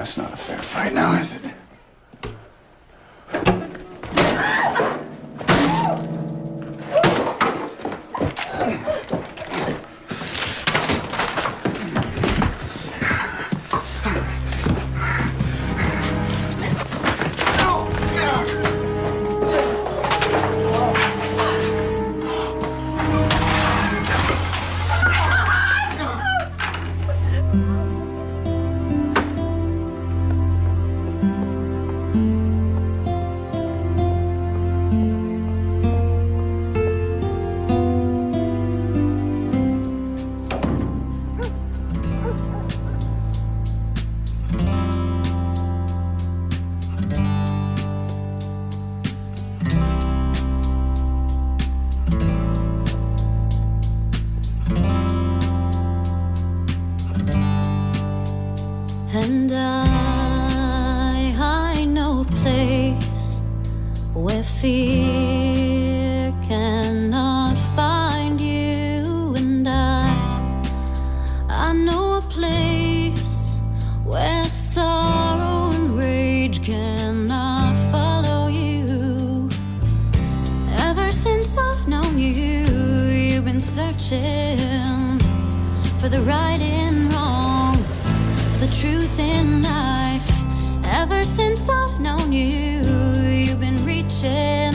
That's not a fair fight now, is it? And I know a place where fear cannot find you. And I know a place where sorrow and rage cannot follow you. Ever since I've known you, you've been searching for the right and wrong, the truth in life. Ever since I've known you, you've been reaching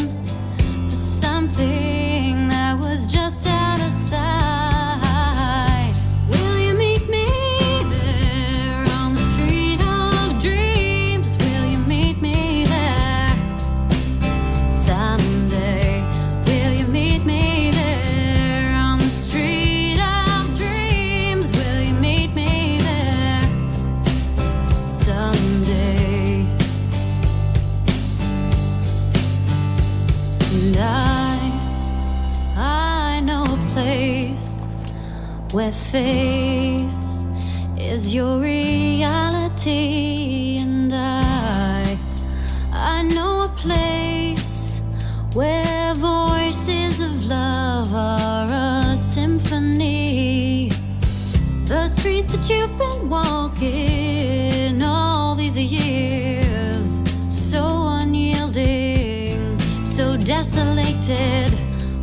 for something that was just out of sight. Will you meet me there on the street of dreams? Will you meet me there someday? Will you meet me there on the street of dreams? Will you meet me there someday? And I know a place where faith is your reality. And I know a place where voices of love are a symphony. The streets that you've been walking all these years, so unyielding, so desolated.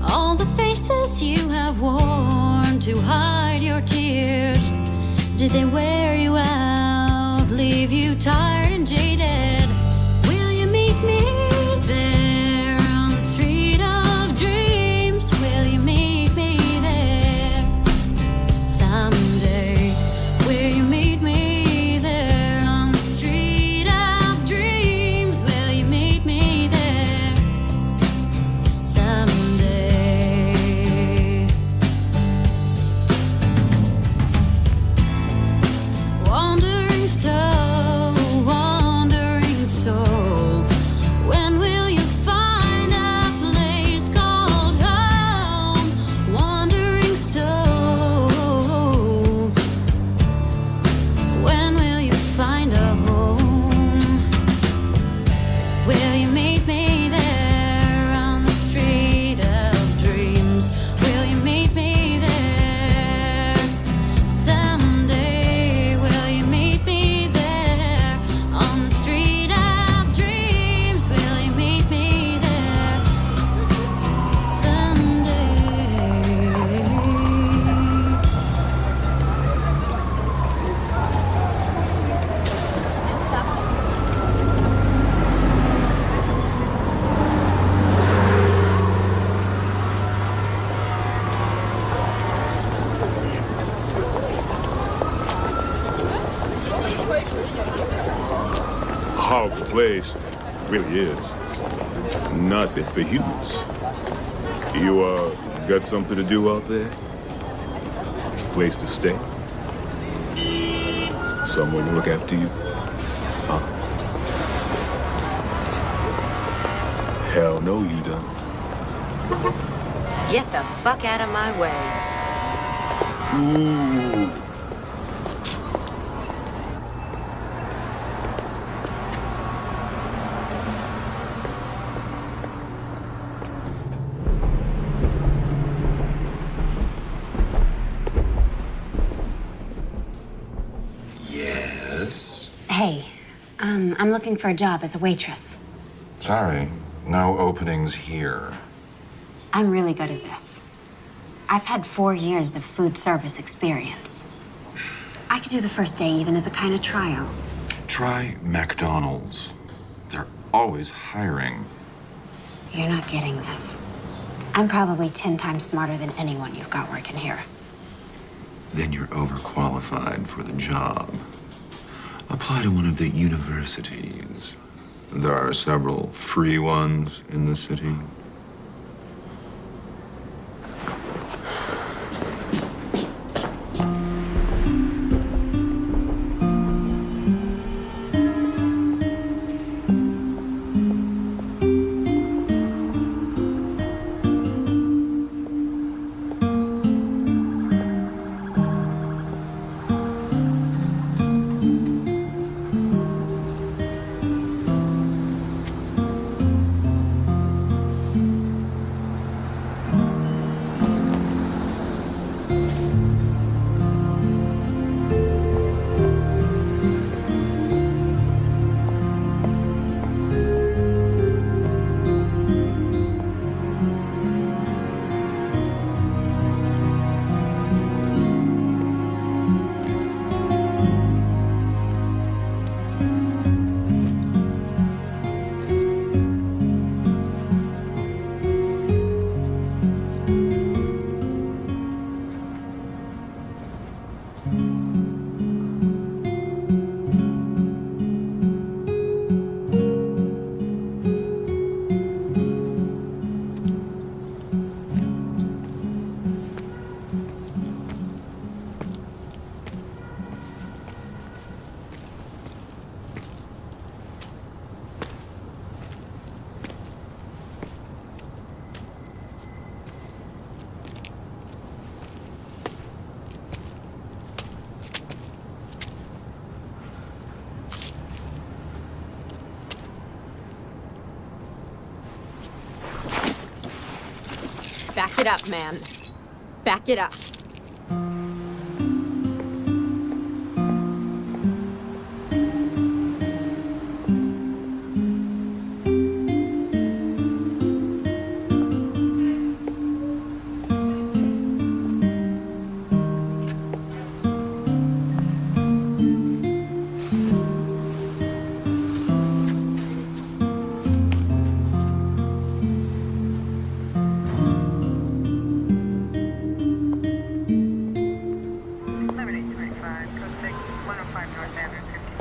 All the faces you have worn to hide your tears, did they wear you out, leave you tired and jaded? Will you meet me there on the street of dreams? Will you meet me there someday? Will you meet me there on the street of dreams? Will you meet me there someday? Wandering soul, when will you find a place called home? Wandering soul, when will you find a home? Will you meet me there on the street of dreams? Will you meet me there someday? Will you meet me there on the street of dreams? Will you meet me there someday? Horrible place, really is. Not fit for humans. You got something to do out there? Place to stay? Someone to look after you? Huh? Hell no, you don't. Get the fuck out of my way. Ooh. Yes. Hey, I'm looking for a job as a waitress. Sorry, no openings here. I'm really good at this. I've had 4 years of food service experience. I could do the first day even as a kind of tryout. Try McDonald's. They're always hiring. You're not getting this. I'm probably 10 times smarter than anyone you've got working here. Then you're overqualified for the job. Apply to one of the universities. There are several free ones in the city. Back it up, man. Back it up.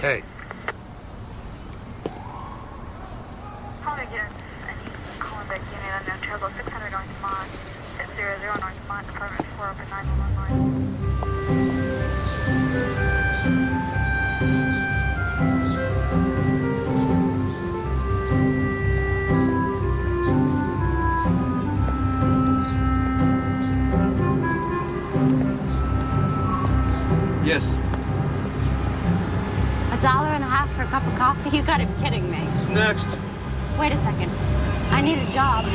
Hey. Call again. I need calling back unit unknown trouble 600 North Mont, 600 North Mont, apartment 4 open 911. Yes. $1.50 for a cup of coffee? You gotta be kidding me. Next. Wait a second. I need a job.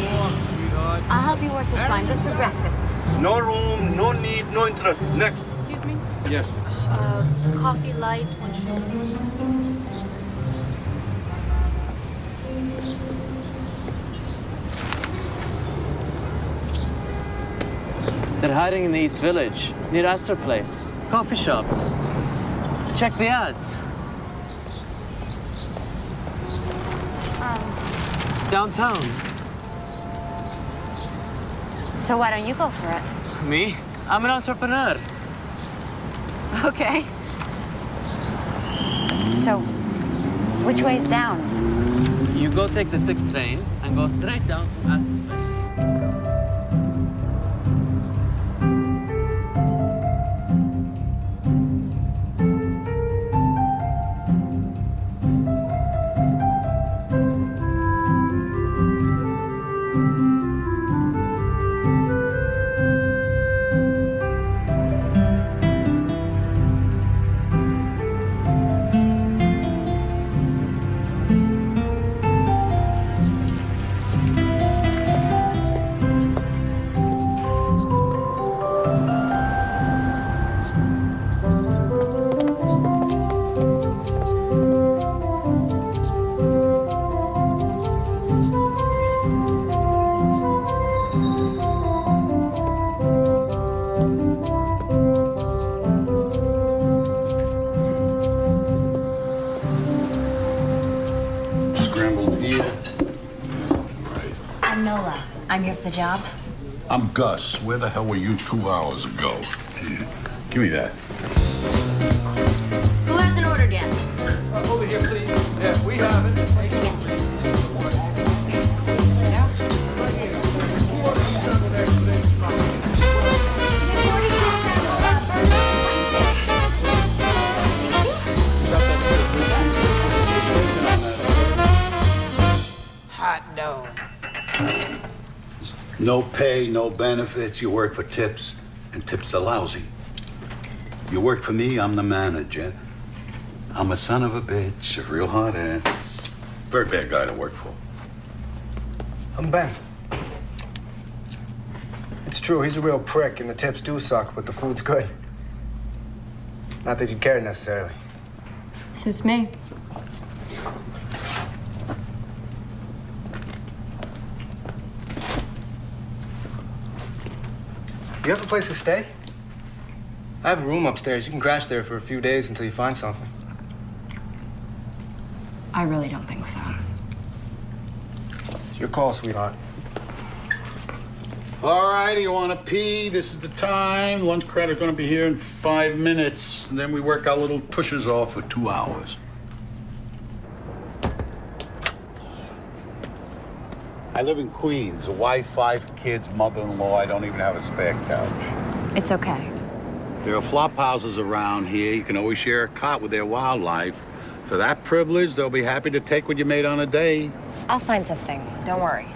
I'll help you work this line just for breakfast. No room, no need, no interest. Next. Excuse me? Yes. Coffee light, 1 sugar. They're hiding in the East Village, near Astor Place. Coffee shops. Check the ads. Downtown. So why don't you go for it? Me? I'm an entrepreneur. Okay. So, which way's down? You go take the 6th train and go straight down to Astor Place. the job? I'm Gus. Where the hell were you 2 hours ago? Give me that. Who hasn't ordered yet? Over here, please. Yeah, we have it. Hot dog. No pay, no benefits. You work for tips, and tips are lousy. You work for me, I'm the manager. I'm a son of a bitch, a real hard ass. Very bad guy to work for. I'm Ben. It's true, he's a real prick, and the tips do suck, but the food's good. Not that you care necessarily. Suits me. You have a place to stay? I have a room upstairs. You can crash there for a few days until you find something. I really don't think so. It's your call, sweetheart. All right, you want to pee? This is the time. Lunch credit's going to be here in 5 minutes. And then we work our little tushes off for 2 hours. I live in Queens. A wife, 5 kids, mother-in-law. I don't even have a spare couch. It's okay. There are flop houses around here. You can always share a cot with their wildlife. For that privilege, they'll be happy to take what you made on a day. I'll find something. Don't worry.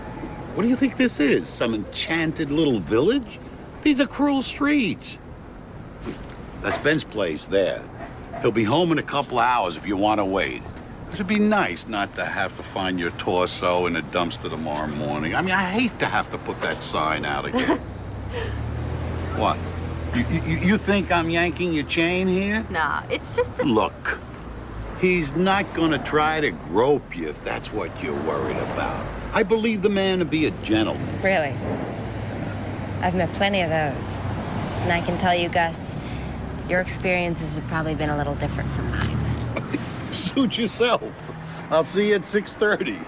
What do you think this is? Some enchanted little village? These are cruel streets. That's Ben's place there. He'll be home in a couple of hours if you want to wait. It'd be nice not to have to find your torso in a dumpster tomorrow morning. I mean, I hate to have to put that sign out again. What? You think I'm yanking your chain here? Nah, it's just that... Look, he's not gonna try to grope you if that's what you're worried about. I believe the man to be a gentleman. Really? I've met plenty of those. And I can tell you, Gus, your experiences have probably been a little different from mine. Suit yourself. I'll see you at 6:30.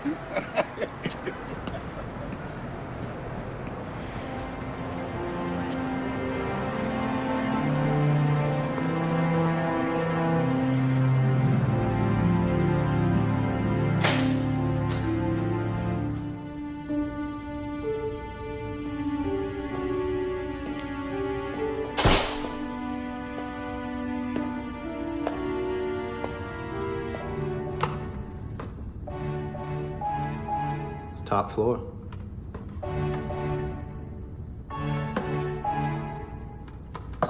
Top floor.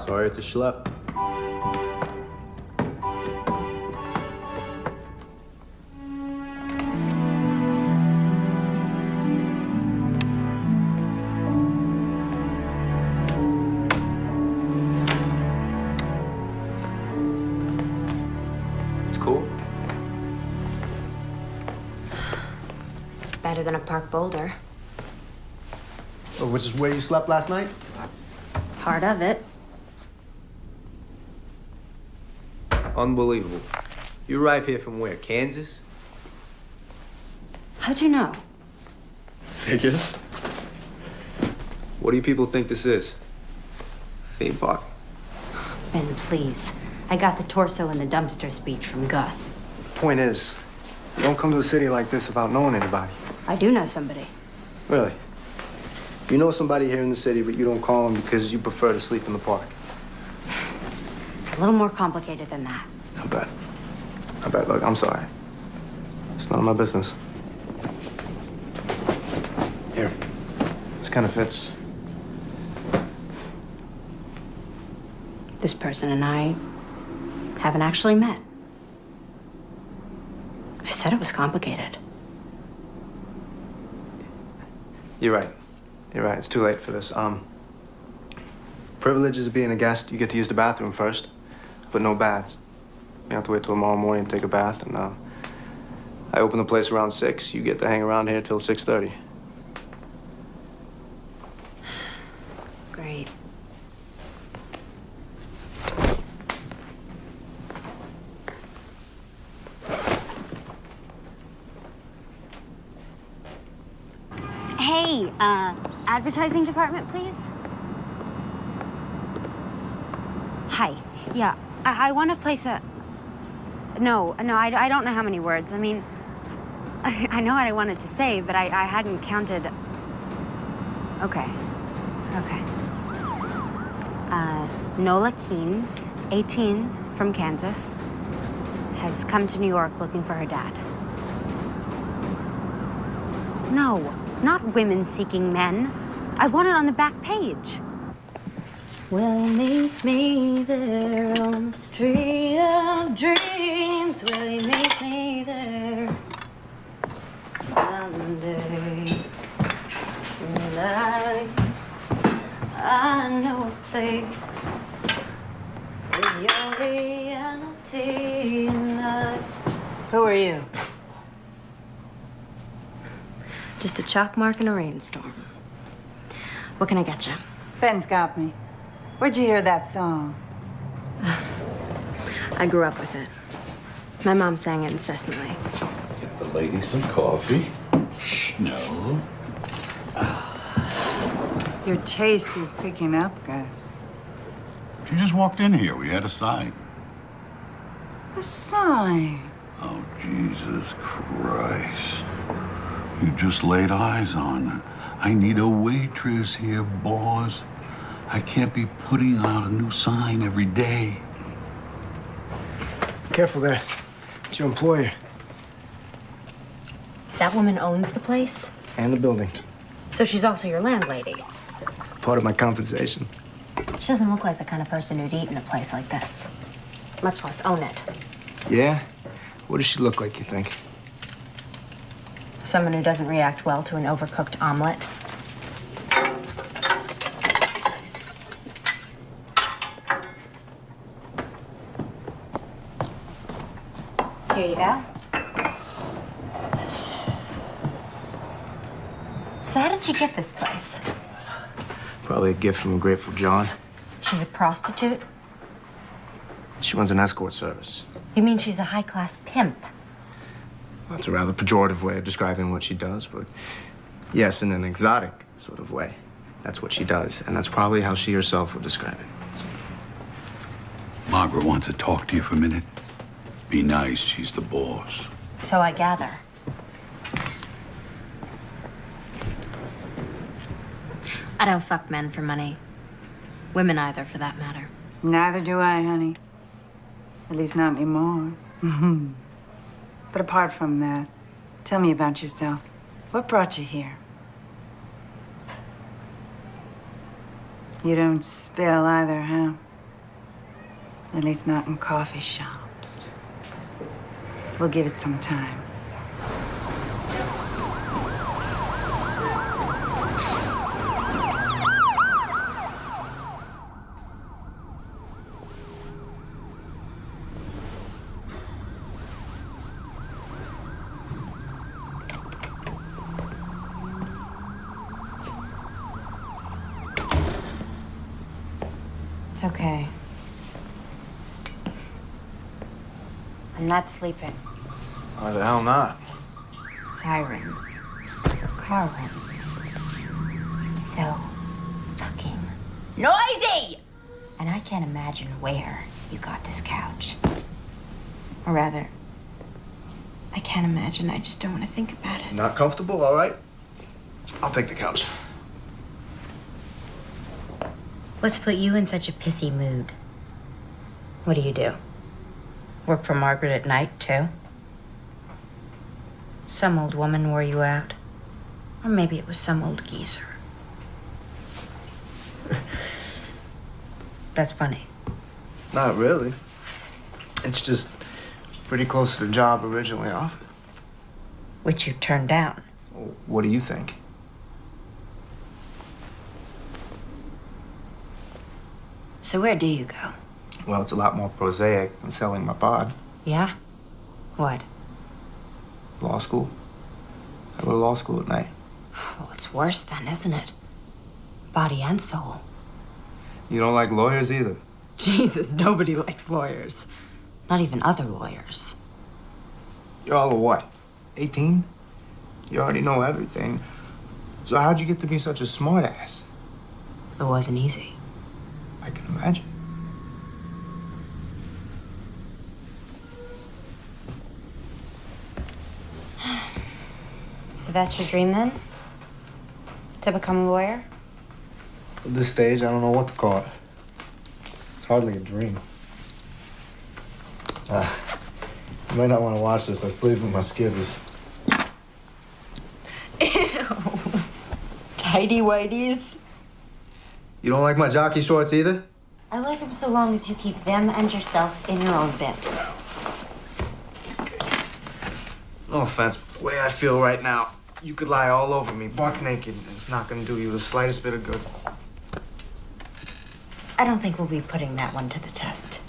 Sorry, it's a schlep. It's cool. Better than a park boulder. Oh, which is where you slept last night? Part of it. Unbelievable. You arrived here from where? Kansas? How'd you know? Figures. What do you people think this is? Theme park? Ben, please. I got the torso in the dumpster speech from Gus. Point is, you don't come to a city like this without knowing anybody. I do know somebody. Really? You know somebody here in the city, but you don't call them because you prefer to sleep in the park. It's a little more complicated than that. I bet. I bet. Look, I'm sorry. It's none of my business. Here. This kind of fits. This person and I haven't actually met. I said it was complicated. You're right. You're right. It's too late for this. Privileges of being a guest, you get to use the bathroom first, but no baths. You have to wait till tomorrow morning to take a bath, and I open the place around 6. You get to hang around here till 6:30. Great. Hey, Advertising department, please? Hi. Yeah, I want to place a... No, I don't know how many words. I mean, I know what I wanted to say, but I hadn't counted... Okay. Nola Keynes, 18, from Kansas, has come to New York looking for her dad. No, not women seeking men. I want it on the back page. Will you meet me there on the street of dreams? Will you meet me there someday? And I know a place is your reality tonight. Who are you? Just a chalk mark in a rainstorm. What can I get you? Ben's got me. Where'd you hear that song? I grew up with it. My mom sang it incessantly. Get the lady some coffee. Shh, no. Your taste is picking up, guys. She just walked in here. We had a sign. A sign? Oh, Jesus Christ. You just laid eyes on her. I need a waitress here, boss. I can't be putting out a new sign every day. Careful there. It's your employer. That woman owns the place? And the building. So she's also your landlady? Part of my compensation. She doesn't look like the kind of person who'd eat in a place like this. Much less own it. Yeah? What does she look like, you think? Someone who doesn't react well to an overcooked omelet. Here you go. So how did she get this place? Probably a gift from a Grateful John. She's a prostitute? She runs an escort service. You mean she's a high-class pimp? Well, it's a rather pejorative way of describing what she does, but yes, in an exotic sort of way. That's what she does, and that's probably how she herself would describe it. Margaret wants to talk to you for a minute. Be nice, she's the boss. So I gather. I don't fuck men for money. Women either, for that matter. Neither do I, honey. At least not anymore. But apart from that, tell me about yourself. What brought you here? You don't spill either, huh? At least not in coffee shops. We'll give it some time. It's okay. I'm not sleeping. Why the hell not? Sirens. Car runs. It's so fucking noisy! And I can't imagine where you got this couch. Or rather, I can't imagine. I just don't want to think about it. Not comfortable, all right? I'll take the couch. What's put you in such a pissy mood? What do? Work for Margaret at night, too? Some old woman wore you out. Or maybe it was some old geezer. That's funny. Not really. It's just pretty close to the job originally offered. Which you turned down. What do you think? So where do you go? Well, it's a lot more prosaic than selling my pod. Yeah? What? Law school. I go to law school at night. Well, it's worse then, isn't it? Body and soul. You don't like lawyers either. Jesus, nobody likes lawyers. Not even other lawyers. You're all of what? 18? You already know everything. So how'd you get to be such a smartass? It wasn't easy. I can imagine. So that's your dream then? To become a lawyer? At this stage, I don't know what to call it. It's hardly a dream. You might not want to watch this. I sleep with my skivvies. Ew. Tidy whities. You don't like my jockey shorts either? I like them so long as you keep them and yourself in your own bed. No offense, but the way I feel right now, you could lie all over me, buck naked, and it's not gonna do you the slightest bit of good. I don't think we'll be putting that one to the test.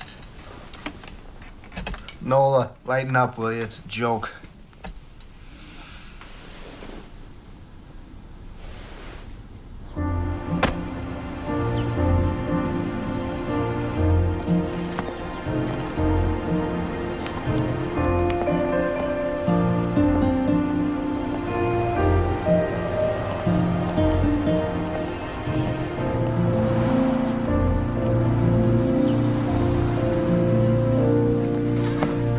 Nola, lighten up, will you? It's a joke.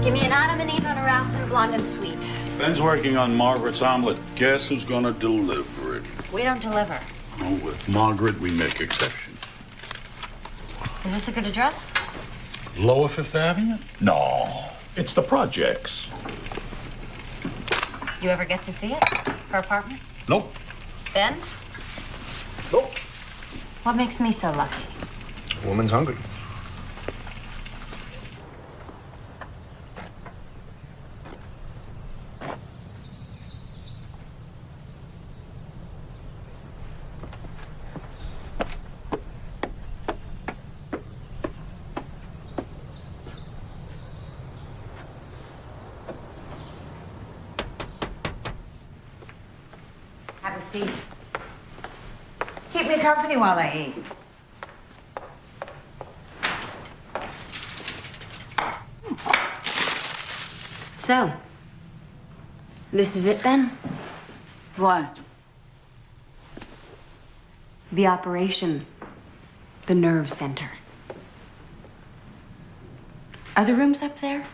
Give me an Adam and Eve on a raft and a blonde and sweet. Ben's working on Margaret's omelet. Guess who's gonna deliver it? We don't deliver. Oh, with Margaret, we make exceptions. Is this a good address? Lower Fifth Avenue? No, it's the projects. You ever get to see it? Her apartment? Nope. Ben? Nope. What makes me so lucky? A woman's hungry. Have a seat. Keep me company while I eat. So, this is it then? What? The operation. The nerve center. Are the rooms up there?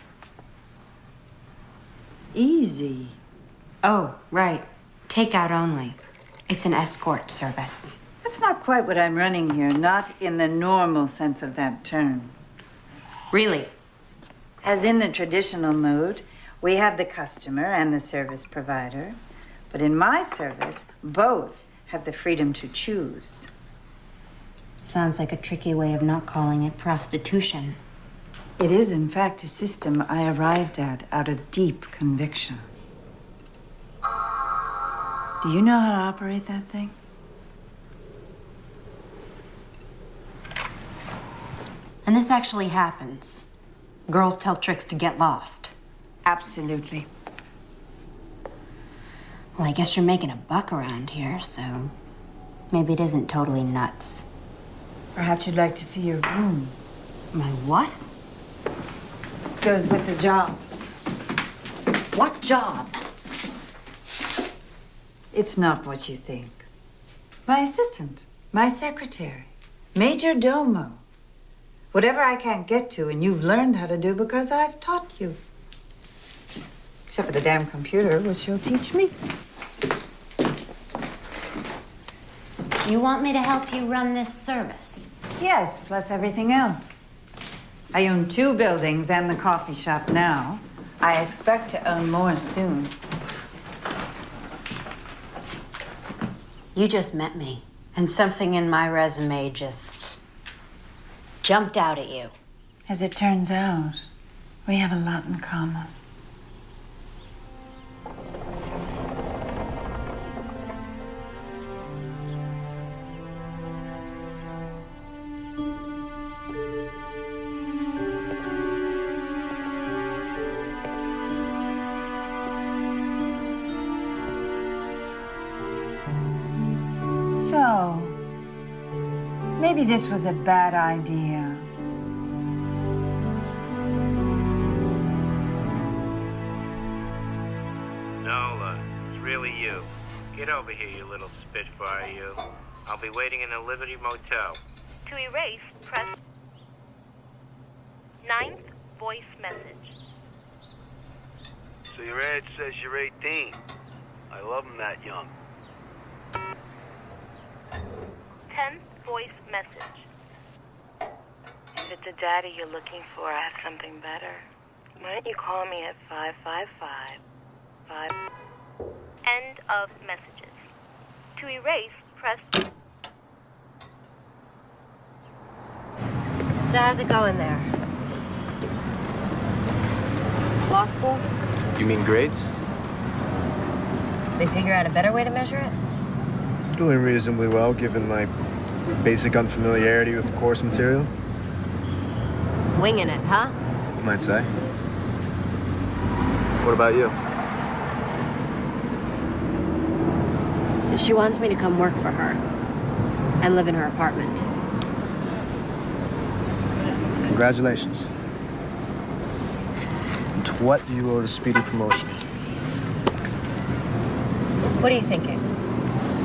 Easy. Oh, right. Takeout only. It's an escort service. That's not quite what I'm running here, not in the normal sense of that term. Really? As in the traditional mood, we have the customer and the service provider. But in my service, both have the freedom to choose. Sounds like a tricky way of not calling it prostitution. It is, in fact, a system I arrived at out of deep conviction. Do you know how to operate that thing? And this actually happens. Girls tell tricks to get lost. Absolutely. Well, I guess you're making a buck around here, so maybe it isn't totally nuts. Perhaps you'd like to see your room. My what? Goes with the job. What job? It's not what you think. My assistant, my secretary, major domo. Whatever I can't get to and you've learned how to do because I've taught you. Except for the damn computer, which you'll teach me. You want me to help you run this service? Yes, plus everything else. I own 2 buildings and the coffee shop now. I expect to own more soon. You just met me, and something in my resume just jumped out at you. As it turns out, we have a lot in common. So, maybe this was a bad idea. Nola, it's really you. Get over here, you little spitfire, you. I'll be waiting in the Liberty Motel. To erase, press 9th voice message. So your ad says you're 18. I love them that young. 10th voice message. If it's a daddy you're looking for, I have something better. Why don't you call me at 555-5... End of messages. To erase, press... So how's it going there? Law school? You mean grades? They figure out a better way to measure it? Doing reasonably well, given my basic unfamiliarity with the course material. Winging it, huh? You might say. What about you? She wants me to come work for her and live in her apartment. Congratulations. And to what do you owe the speedy promotion? What are you thinking?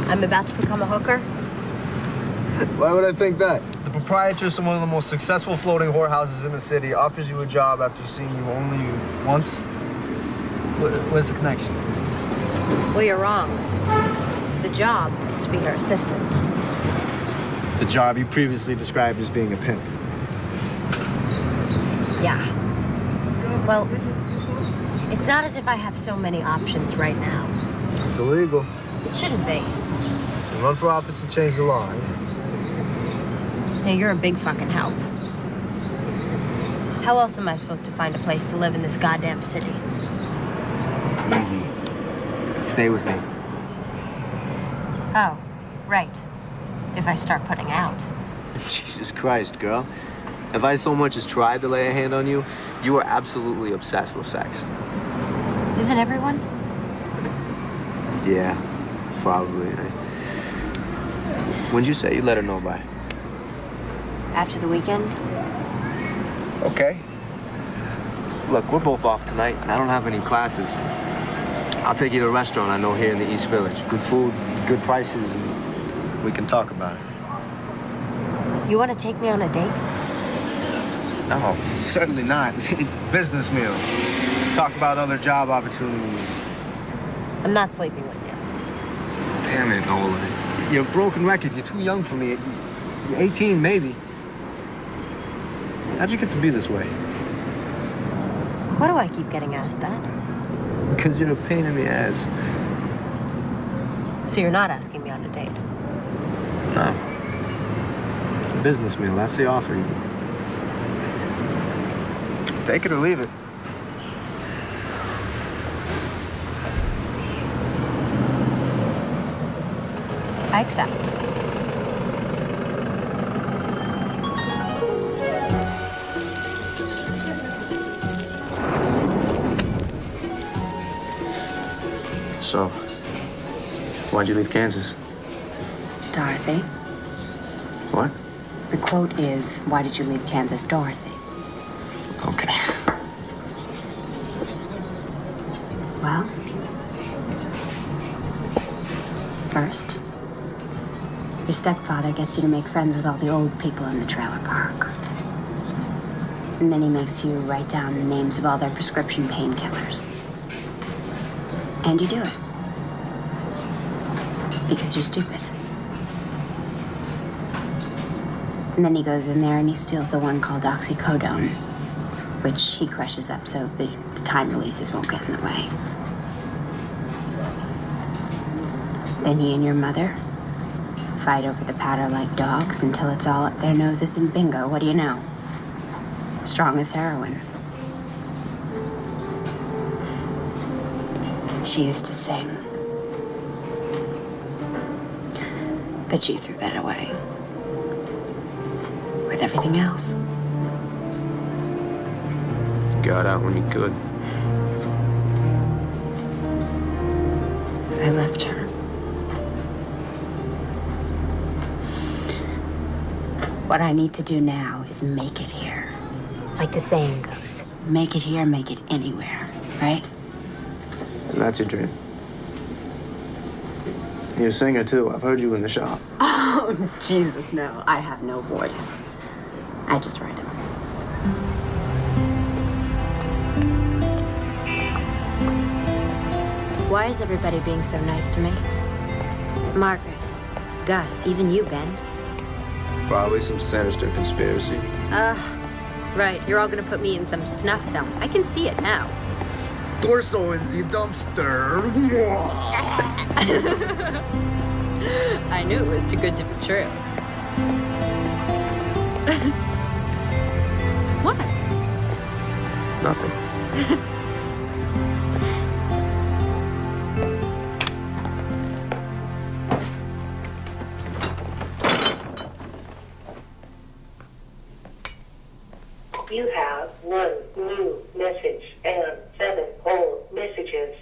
I'm about to become a hooker? Why would I think that? The proprietress of one of the most successful floating whorehouses in the city offers you a job after seeing you only once? Where's the connection? Well, you're wrong. The job is to be her assistant. The job you previously described as being a pimp. Yeah. Well, it's not as if I have so many options right now. It's illegal. It shouldn't be. You run for office and change the law, right? Now, you're a big fucking help. How else am I supposed to find a place to live in this goddamn city? Easy. Stay with me. Oh, right. If I start putting out. Jesus Christ, girl. If I so much as tried to lay a hand on you, you are absolutely obsessed with sex. Isn't everyone? Yeah, probably. When'd you say you'd let her know by? After the weekend? Okay. Look, we're both off tonight, and I don't have any classes. I'll take you to a restaurant I know here in the East Village. Good food, good prices, and we can talk about it. You want to take me on a date? No, certainly not. Business meal. Talk about other job opportunities. I'm not sleeping with you. Damn it, Nola. You're a broken record. You're too young for me. You're 18, maybe. How'd you get to be this way? Why do I keep getting asked that? Because you're a pain in the ass. So you're not asking me on a date? No. Business meal, that's the offer. Take it or leave it. I accept. So, why'd you leave Kansas? Dorothy. What? The quote is, why did you leave Kansas, Dorothy? Okay. Well, first, your stepfather gets you to make friends with all the old people in the trailer park. And then he makes you write down the names of all their prescription painkillers. And you do it. Because you're stupid. And then he goes in there and he steals the one called oxycodone, which he crushes up so the time releases won't get in the way. Then he and your mother fight over the powder like dogs until it's all up their noses, and bingo, what do you know? Strong as heroin. She used to sing. But she threw that away. With everything else. Got out when you could. I left her. What I need to do now is make it here. Like the saying goes, make it here, make it anywhere, right? So that's your dream. You're a singer, too. I've heard you in the shop. Oh, Jesus, no. I have no voice. I just write it. Why is everybody being so nice to me? Margaret, Gus, even you, Ben. Probably some sinister conspiracy. Right. You're all gonna put me in some snuff film. I can see it now. Torso in the dumpster. I knew it was too good to be true. What? Nothing. You have 1 new message and 7 old messages.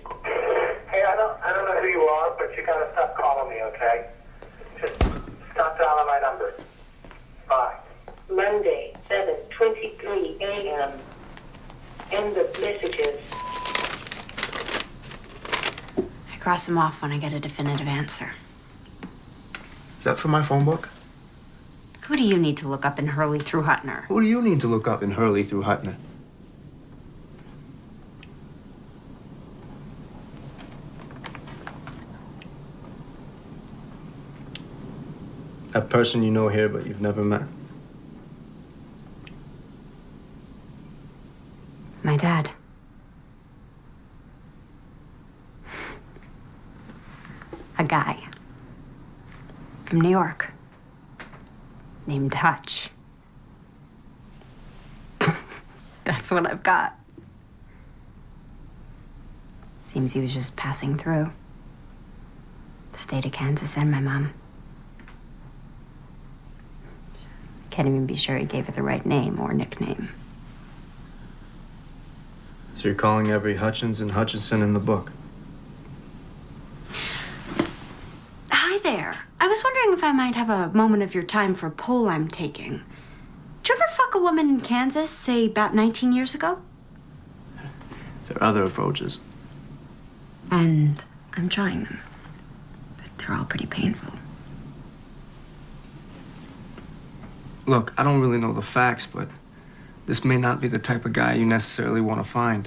Hey, I don't know who you are, but you gotta stop calling me, okay? Just stop dialing my number. Bye. Monday, 7:23 a.m. End of messages. I cross them off when I get a definitive answer. Is that from my phone book? Who do you need to look up in Hurley through Hutner? Who do you need to look up in Hurley through Hutner? That person you know here, but you've never met. My dad. A guy. From New York. Named Hutch. That's what I've got. Seems he was just passing through. The state of Kansas and my mom. Can't even be sure he gave her the right name or nickname. So you're calling every Hutchins and Hutchinson in the book? Hi there. I was wondering if I might have a moment of your time for a poll I'm taking. Did you ever fuck a woman in Kansas, say about 19 years ago? There are other approaches. And I'm trying them. But they're all pretty painful. Look, I don't really know the facts, but this may not be the type of guy you necessarily want to find.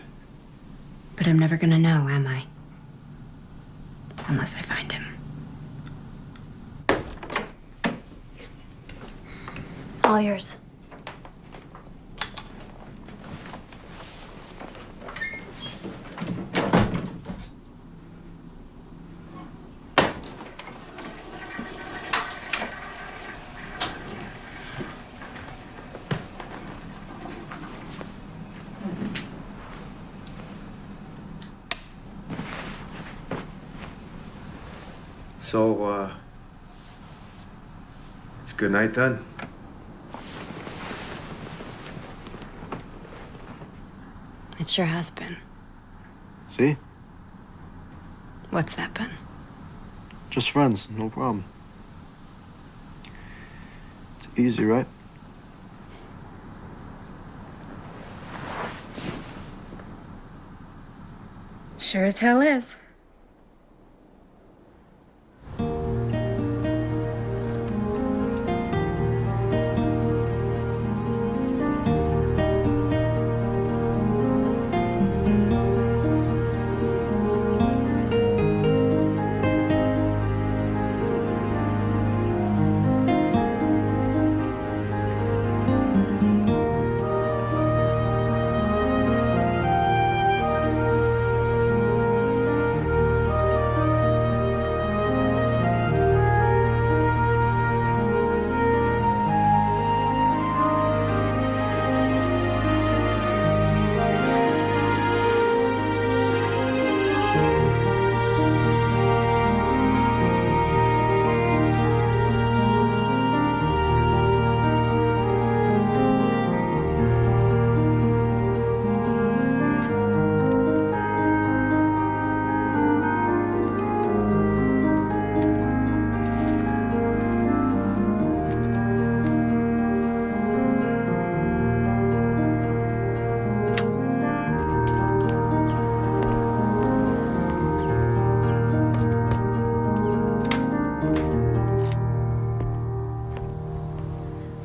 But I'm never gonna know, am I? Unless I find him. All yours. So, it's good night then? It sure has been. See? What's that been? Just friends, no problem. It's easy, right? Sure as hell is.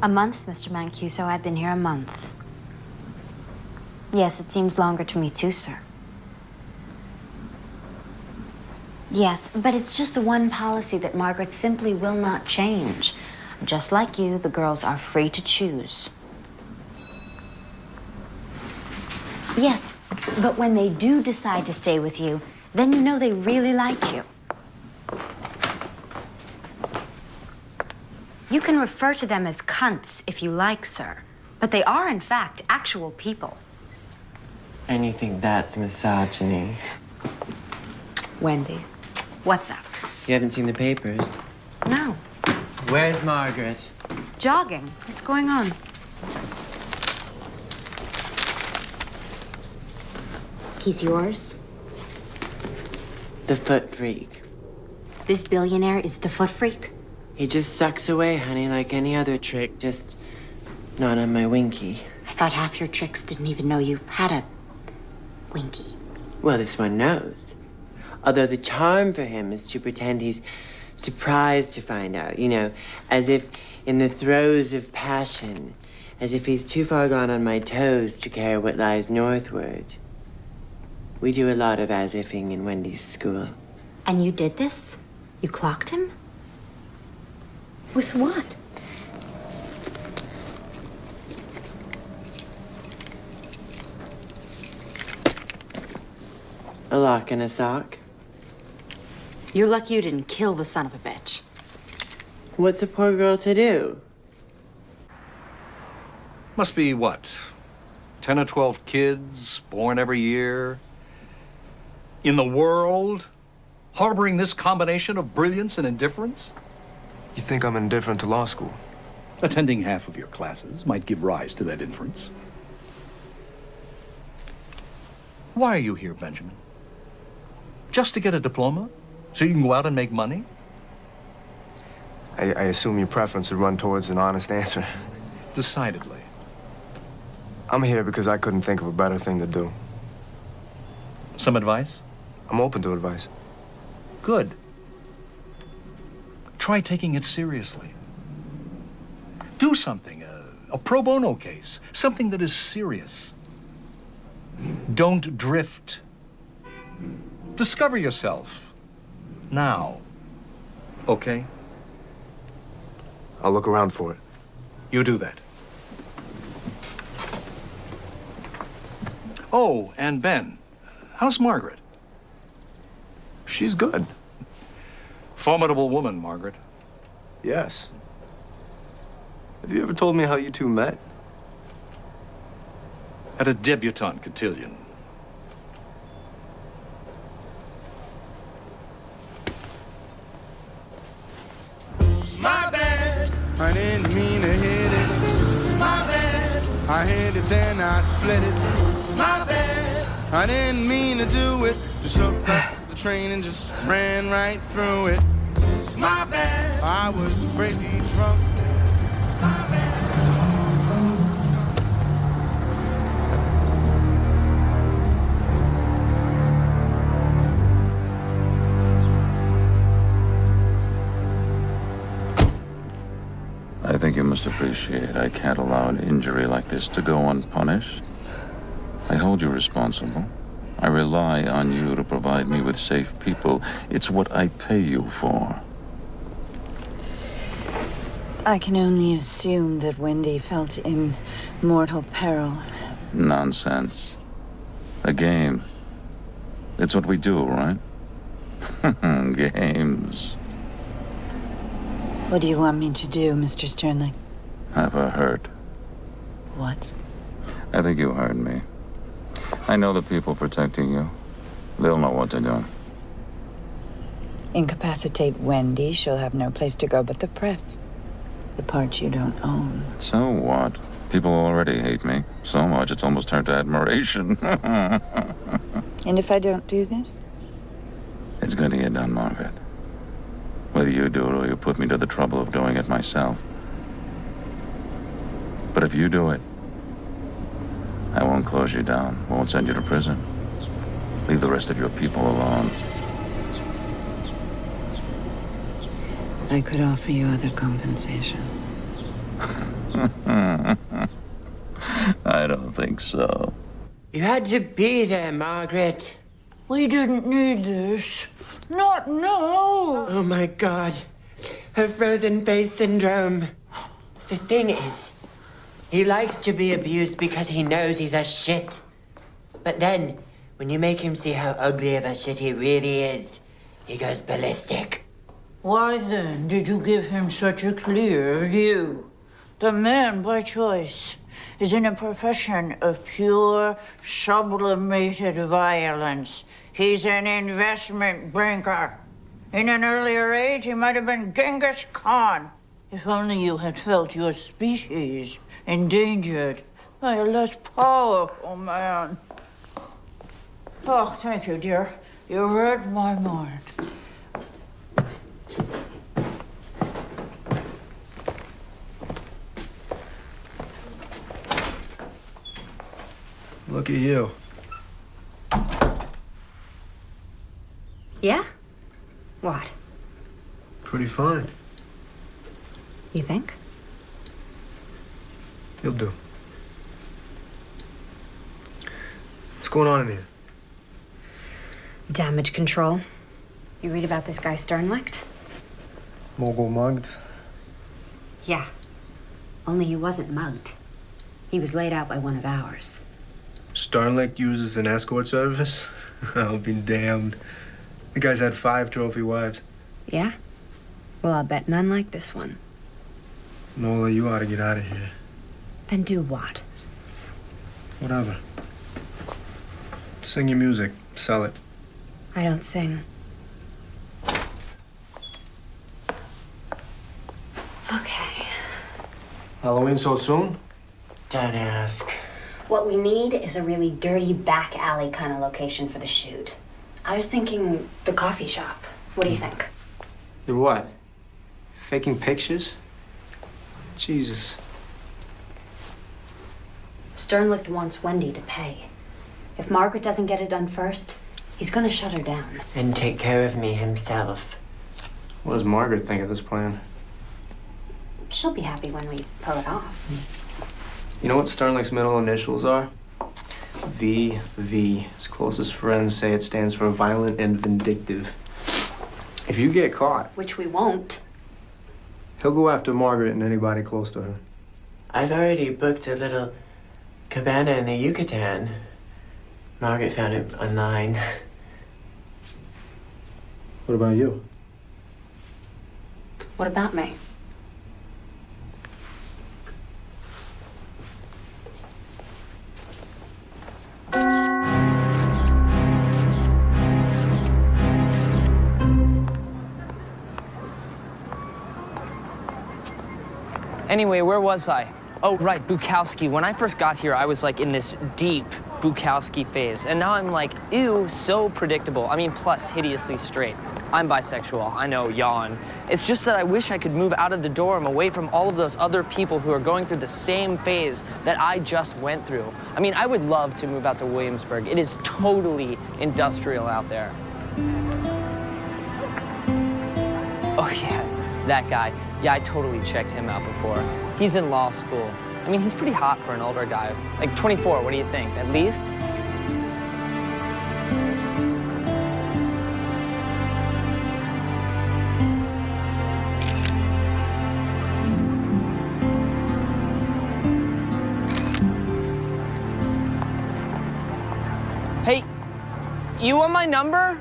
A month, Mr. Mancuso. I've been here a month. Yes, it seems longer to me too, sir. Yes, but it's just the one policy that Margaret simply will not change. Just like you, the girls are free to choose. Yes, but when they do decide to stay with you, then you know they really like you. You can refer to them as cunts if you like, sir. But they are, in fact, actual people. And you think that's misogyny? Wendy, what's up? You haven't seen the papers? No. Where's Margaret? Jogging. What's going on? He's yours? The foot freak. This billionaire is the foot freak? He just sucks away, honey, like any other trick, just not on my winky. I thought half your tricks didn't even know you had a winky. Well, this one knows. Although the charm for him is to pretend he's surprised to find out, you know, as if in the throes of passion, as if he's too far gone on my toes to care what lies northward. We do a lot of as-ifing in Wendy's school. And you did this? You clocked him? With what? A lock and a sock. You're lucky you didn't kill the son of a bitch. What's a poor girl to do? Must be, what, 10 or 12 kids born every year in the world harboring this combination of brilliance and indifference? You think I'm indifferent to law school? Attending half of your classes might give rise to that inference. Why are you here, Benjamin? Just to get a diploma? So you can go out and make money? I assume your preference would run towards an honest answer. Decidedly. I'm here because I couldn't think of a better thing to do. Some advice? I'm open to advice. Good. Try taking it seriously. Do something, a pro bono case, something that is serious. Don't drift. Discover yourself. Now. Okay? I'll look around for it. You do that. Oh, and Ben, how's Margaret? She's good. Formidable woman, Margaret. Yes. Have you ever told me how you two met? At a debutante cotillion. My bad, I didn't mean to hit it. It's my bad, I hit it then I split it. It's my bad, I didn't mean to do it. Just hooked up the train and just ran right through it. It's my bad, I was crazy drunk. It's my bad. I think you must appreciate I can't allow an injury like this to go unpunished. I hold you responsible. I rely on you to provide me with safe people. It's what I pay you for. I can only assume that Wendy felt in mortal peril. Nonsense. A game. It's what we do, right? Games. What do you want me to do, Mr. Sternling? Have her hurt. What? I think you heard me. I know the people protecting you. They'll know what to do. Incapacitate Wendy, she'll have no place to go but the press. The part you don't own. So what? People already hate me. So much it's almost turned to admiration. And if I don't do this? It's going to get done, Margaret. Whether you do it or you put me to the trouble of doing it myself. But if you do it, I won't close you down, won't send you to prison. Leave the rest of your people alone. I could offer you other compensation. I don't think so. You had to be there, Margaret. We didn't need this. Not now. Oh, my God. Her frozen face syndrome. The thing is, he likes to be abused because he knows he's a shit. But then, when you make him see how ugly of a shit he really is, he goes ballistic. Why then did you give him such a clear view? The man, by choice, is in a profession of pure, sublimated violence. He's an investment banker. In an earlier age, he might have been Genghis Khan. If only you had felt your species endangered by a less powerful man. Oh, thank you, dear. You read my mind. Look at you. Yeah? What? Pretty fine. You think? You'll do. What's going on in here? Damage control. You read about this guy Sternlicht? Mogul mugged? Yeah. Only he wasn't mugged. He was laid out by one of ours. Sternlicht uses an escort service? I'll be damned. The guy's had 5 trophy wives. Yeah? Well, I'll bet none like this one. Nola, you ought to get out of here. And do what? Whatever. Sing your music. Sell it. I don't sing. Okay. Halloween so soon? Don't ask. What we need is a really dirty back alley kind of location for the shoot. I was thinking the coffee shop. What do you think? You're what? Faking pictures? Jesus. Sternlicht wants Wendy to pay. If Margaret doesn't get it done first, he's gonna shut her down. And take care of me himself. What does Margaret think of this plan? She'll be happy when we pull it off. You know what Sternlicht's middle initials are? VV. His closest friends say it stands for violent and vindictive. If you get caught, Which we won't. he'll go after Margaret and anybody close to her. I've already booked a little cabana in the Yucatan. Margaret found it online. What about you? What about me? Anyway, where was I? Oh, right, Bukowski. When I first got here, I was like in this deep Bukowski phase. And now I'm like, ew, so predictable. I mean, plus hideously straight. I'm bisexual, I know, yawn. It's just that I wish I could move out of the dorm, away from all of those other people who are going through the same phase that I just went through. I mean, I would love to move out to Williamsburg. It is totally industrial out there. Oh yeah, that guy. Yeah, I totally checked him out before. He's in law school. I mean, he's pretty hot for an older guy. Like 24, what do you think? At least? Hey, you want my number?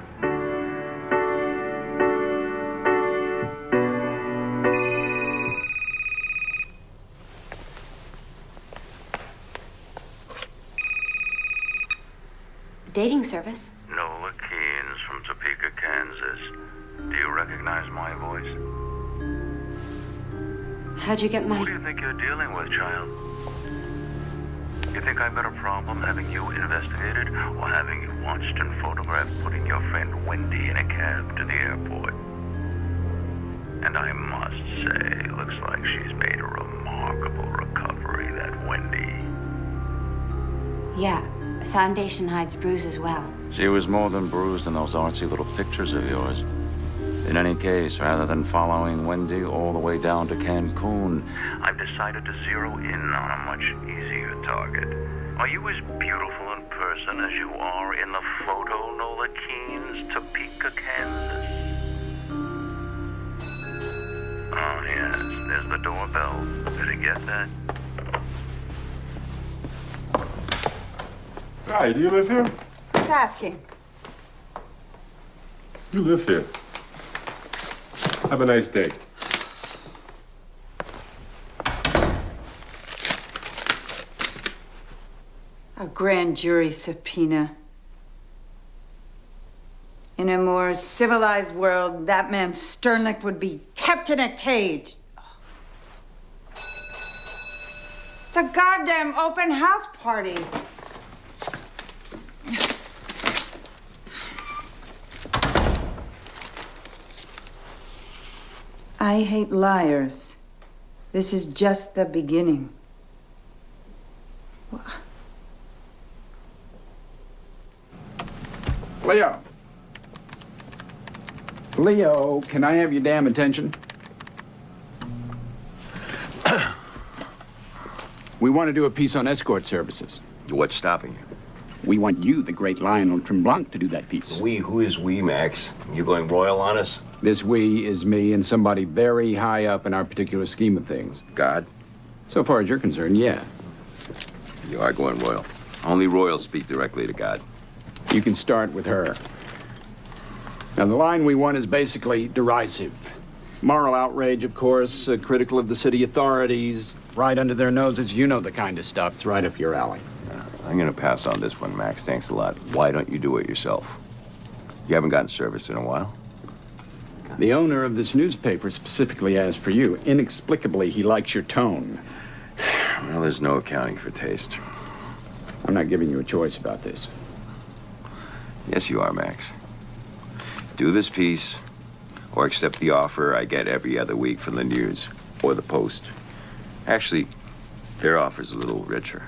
Dating service. Nola Keynes from Topeka, Kansas. Do you recognize my voice? How'd you get my... Who do you think you're dealing with, child? You think I've got a problem having you investigated or having you watched and photographed putting your friend Wendy in a cab to the airport? And I must say, looks like she's made a remarkable recovery, that Wendy. Yeah, foundation hides bruises well. She was more than bruised in those artsy little pictures of yours. In any case, rather than following Wendy all the way down to Cancun, I've decided to zero in on a much easier target. Are you as beautiful in person as you are in the photo, Nola Keene's Topeka, Kansas? Oh, yes, there's the doorbell. Did you get that? Hi, do you live here? Who's asking? You live here. Have a nice day. A grand jury subpoena. In a more civilized world, that man Sternlicht would be kept in a cage. It's a goddamn open house party. I hate liars. This is just the beginning. Leo. Leo, can I have your damn attention? We want to do a piece on escort services. What's stopping you? We want you, the great Lionel Tremblant, to do that piece. We? Who is we, Max? You going royal on us? This we is me and somebody very high up in our particular scheme of things. God? So far as you're concerned, yeah. You are going royal. Only royals speak directly to God. You can start with her. Now, the line we want is basically derisive. Moral outrage, of course, critical of the city authorities, right under their noses. You know the kind of stuff. It's right up your alley. I'm going to pass on this one, Max. Thanks a lot. Why don't you do it yourself? You haven't gotten service in a while. The owner of this newspaper specifically asked for you. Inexplicably, he likes your tone. Well, there's no accounting for taste. I'm not giving you a choice about this. Yes, you are, Max. Do this piece, or accept the offer I get every other week from the News or the Post. Actually, their offer's a little richer.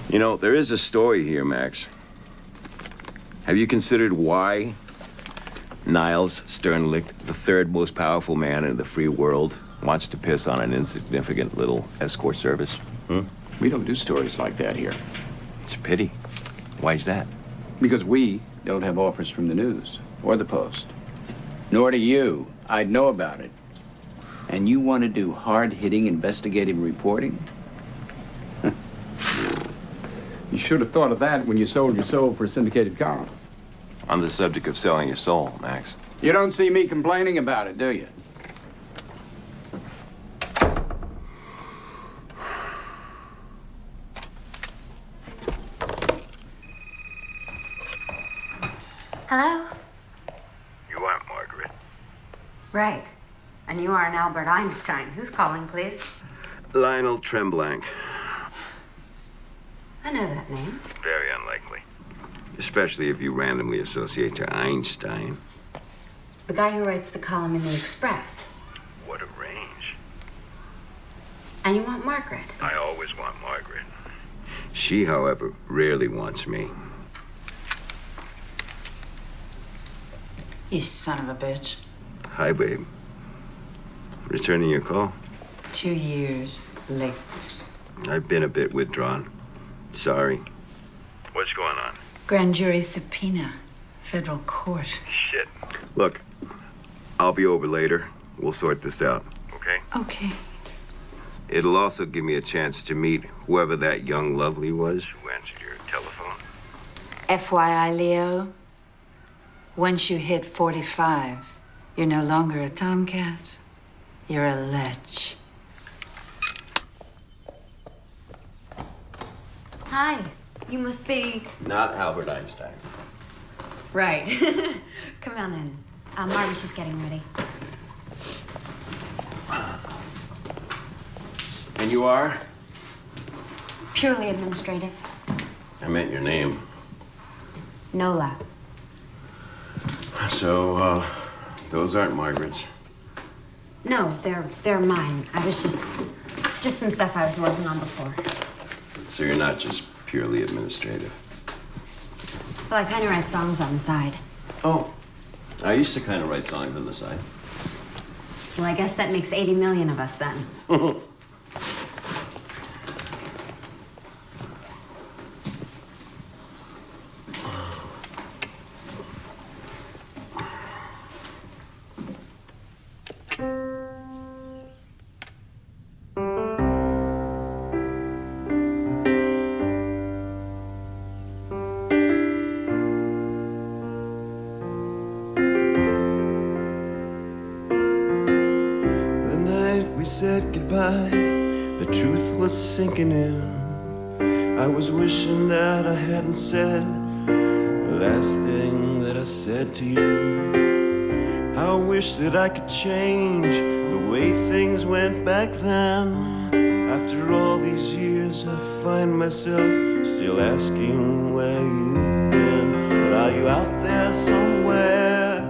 You know, there is a story here, Max. Have you considered why Niles Sternlicht, the third most powerful man in the free world, wants to piss on an insignificant little escort service? We don't do stories like that here. It's a pity. Why's that? Because we don't have offers from the News or the Post. Nor do you. I'd know about it. And you want to do hard-hitting investigative reporting? You should have thought of that when you sold your soul for a syndicated column. On the subject of selling your soul, Max. You don't see me complaining about it, do you? Hello? You aren't Margaret. Right. And you are an Albert Einstein. Who's calling, please? Lionel Tremblant. I know that name. Very unlikely. Especially if you randomly associate to Einstein. The guy who writes the column in the Express. What a range. And you want Margaret. I always want Margaret. She, however, rarely wants me. You son of a bitch. Hi, babe. Returning your call? 2 years late. I've been a bit withdrawn. Sorry. What's going on? Grand jury subpoena. Federal court. Shit. Look, I'll be over later. We'll sort this out, okay? Okay. It'll also give me a chance to meet whoever that young lovely was who answered your telephone. FYI, Leo, once you hit 45, you're no longer a tomcat. You're a lech. Hi. You must be... Not Albert Einstein. Right. Come on in. Margaret's just getting ready. And you are? Purely administrative. I meant your name. Nola. So, those aren't Margaret's. No, they're mine. I was just some stuff I was working on before. So you're not just purely administrative. Well, I kind of write songs on the side. Oh, I used to kind of write songs on the side. Well, I guess that makes 80 million of us then. The truth was sinking in. I was wishing that I hadn't said the last thing that I said to you. I wish that I could change the way things went back then. After all these years, I find myself still asking where you've been. But are you out there somewhere?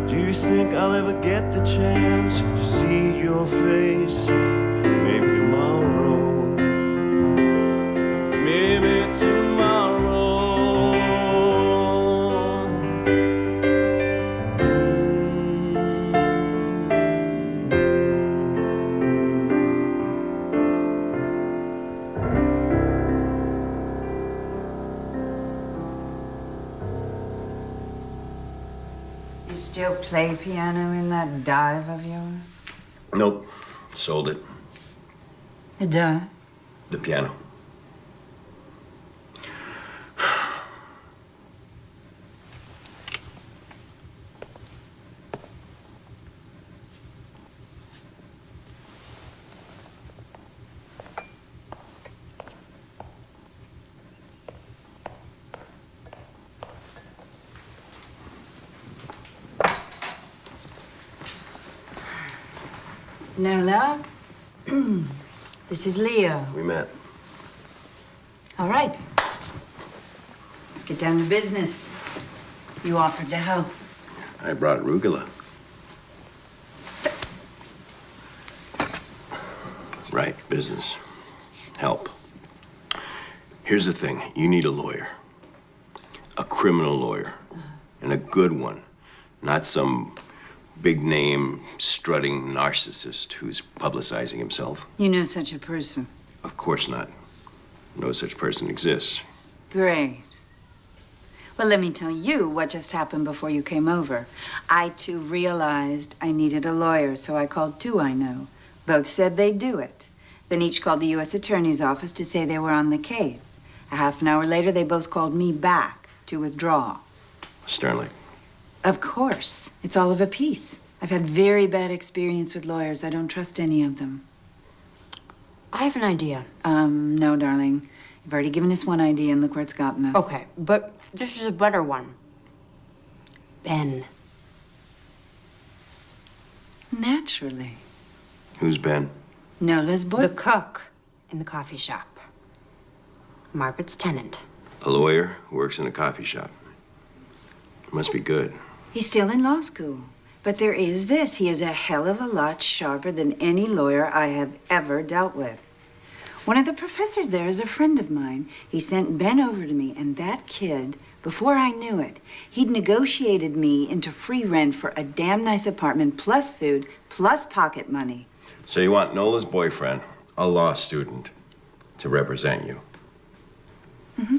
Do you think I'll ever get the chance to see your face? Maybe tomorrow. Maybe tomorrow. You still play piano in that dive of yours? Nope. Sold it. The dive? The piano. Nola, this is Leo. We met. All right. Let's get down to business. You offered to help. I brought arugula. Right, business. Help. Here's the thing. You need a lawyer. A criminal lawyer. And a good one. Not some big name strutting narcissist who's publicizing himself. You know such a person. Of course not. No such person exists. Great. Well, let me tell you what just happened before you came over. I, too, realized I needed a lawyer, so I called two I know. Both said they'd do it. Then each called the U.S. Attorney's office to say they were on the case. A half an hour later, they both called me back to withdraw. Sternly. Of course. It's all of a piece. I've had very bad experience with lawyers. I don't trust any of them. I have an idea. No, darling. You've already given us one idea, and look where it's gotten us. Okay, but this is a better one. Ben. Naturally. Who's Ben? Nola's boy. The cook in the coffee shop. Margaret's tenant. A lawyer who works in a coffee shop. Must be good. He's still in law school. But there is this. He is a hell of a lot sharper than any lawyer I have ever dealt with. One of the professors there is a friend of mine. He sent Ben over to me, and that kid, before I knew it, he'd negotiated me into free rent for a damn nice apartment, plus food, plus pocket money. So you want Nola's boyfriend, a law student, to represent you? Mm-hmm.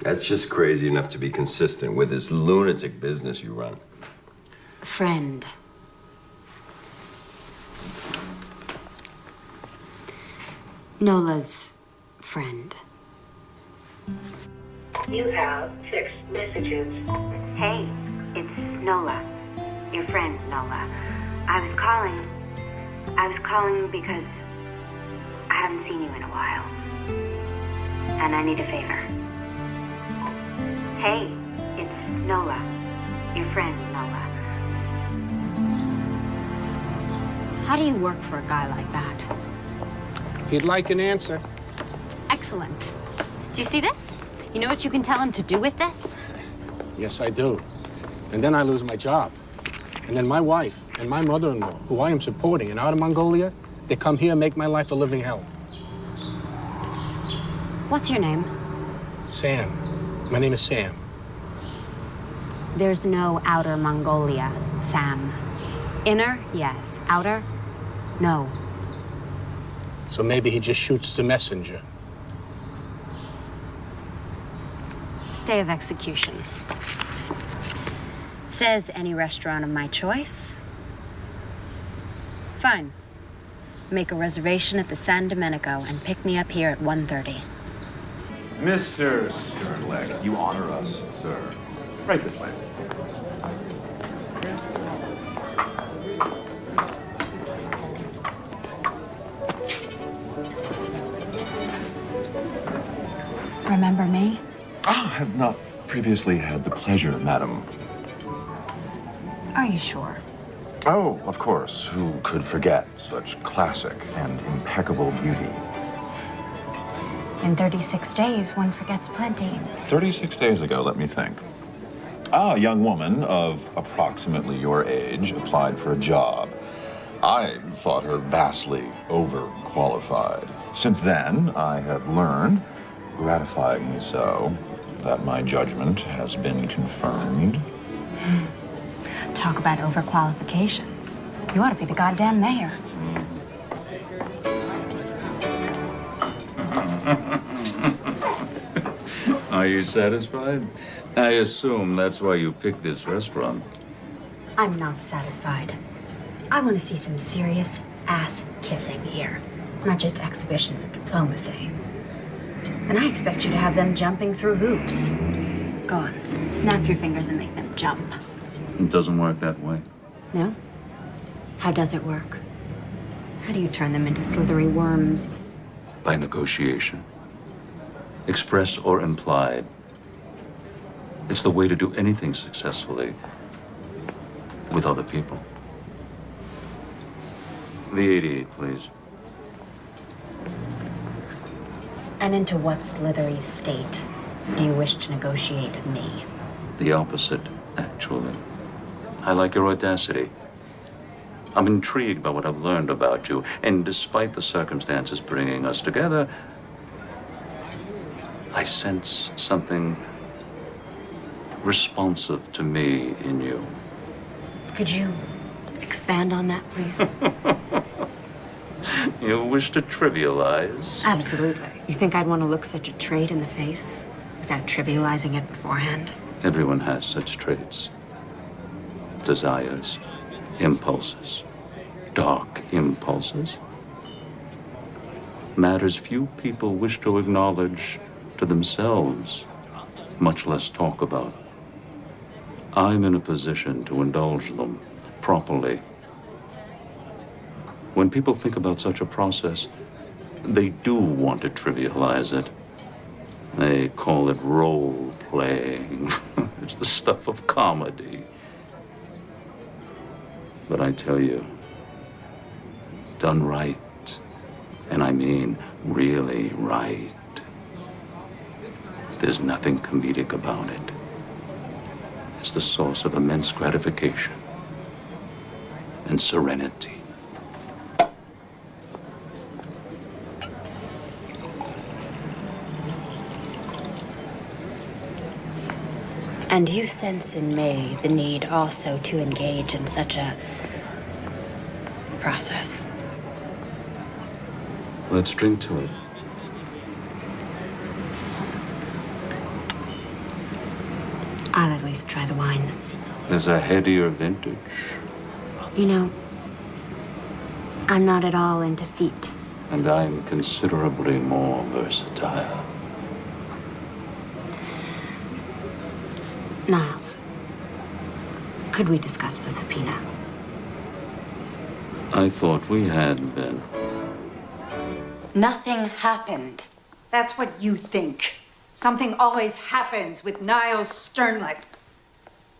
That's just crazy enough to be consistent with this lunatic business you run. Friend. Nola's friend. You have 6 messages. Hey, it's Nola. Your friend, Nola. I was calling because I haven't seen you in a while. And I need a favor. Hey, it's Nola. Your friend, Nola. How do you work for a guy like that? He'd like an answer. Excellent. Do you see this? You know what you can tell him to do with this? Yes, I do. And then I lose my job. And then my wife and my mother-in-law, who I am supporting in Outer Mongolia, they come here and make my life a living hell. What's your name? Sam. My name is Sam. There's no outer Mongolia, Sam. Inner, yes. Outer, no. So maybe he just shoots the messenger. Stay of execution. Says any restaurant of my choice. Fine. Make a reservation at the San Domenico and pick me up here at 1:30. Mr. Sternlicht, you honor us, sir. Right this way. Remember me? I have not previously had the pleasure, madam. Are you sure? Oh, of course. Who could forget such classic and impeccable beauty? In 36 days, one forgets plenty. 36 days ago, let me think. A young woman of approximately your age applied for a job. I thought her vastly overqualified. Since then, I have learned, gratifyingly so, that my judgment has been confirmed. Talk about overqualifications. You ought to be the goddamn mayor. Are you satisfied? I assume that's why you picked this restaurant. I'm not satisfied. I want to see some serious ass kissing here, not just exhibitions of diplomacy. And I expect you to have them jumping through hoops. Go on, snap your fingers and make them jump. It doesn't work that way. No? How does it work? How do you turn them into slithery worms? By negotiation. Express or implied. It's the way to do anything successfully with other people. The 88, please. And into what slithery state do you wish to negotiate me? The opposite, actually. I like your audacity. I'm intrigued by what I've learned about you, and despite the circumstances bringing us together, I sense something responsive to me in you. Could you expand on that, please? You wish to trivialize? Absolutely. You think I'd want to look such a trait in the face without trivializing it beforehand? Everyone has such traits. Desires, impulses, dark impulses. Matters few people wish to acknowledge to themselves, much less talk about. I'm in a position to indulge them properly. When people think about such a process, they do want to trivialize it. They call it role-playing. It's the stuff of comedy. But I tell you, done right, and I mean really right, there's nothing comedic about it. It's the source of immense gratification and serenity. And you sense in me the need also to engage in such a process. Let's drink to it. I'll at least try the wine. There's a headier vintage. You know, I'm not at all into feet. And I'm considerably more versatile. Niles, could we discuss the subpoena? I thought we had been. Nothing happened. That's what you think. Something always happens with Niles Sternlicht.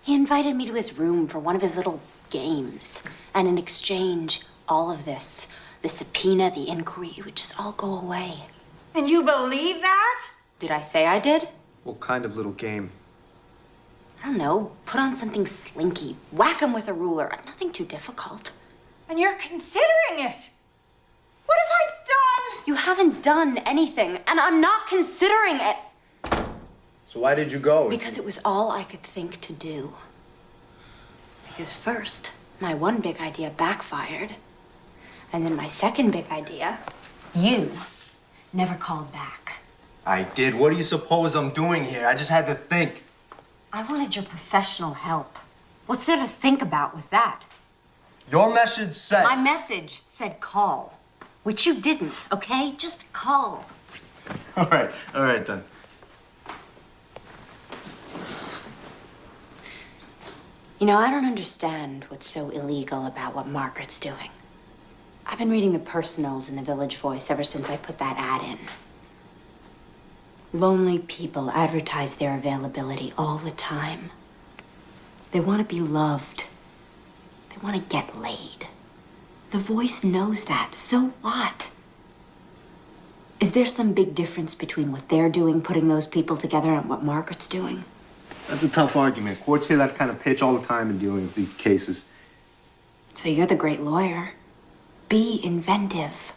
He invited me to his room for one of his little games. And in exchange, all of this, the subpoena, the inquiry, it would just all go away. And you believe that? Did I say I did? What kind of little game? I don't know. Put on something slinky. Whack him with a ruler. Nothing too difficult. And you're considering it. What have I done? You haven't done anything, and I'm not considering it. So why did you go? Because it was all I could think to do. Because first, my one big idea backfired. And then my second big idea, you never called back. I did. What do you suppose I'm doing here? I just had to think. I wanted your professional help. What's there to think about with that? Your message said... My message said call, which you didn't, okay? Just call. All right then. You know, I don't understand what's so illegal about what Margaret's doing. I've been reading the personals in the Village Voice ever since I put that ad in. Lonely people advertise their availability all the time. They want to be loved. They want to get laid. The Voice knows that. So what? Is there some big difference between what they're doing, putting those people together, and what Margaret's doing? That's a tough argument. Courts hear that kind of pitch all the time in dealing with these cases. So you're the great lawyer. Be inventive.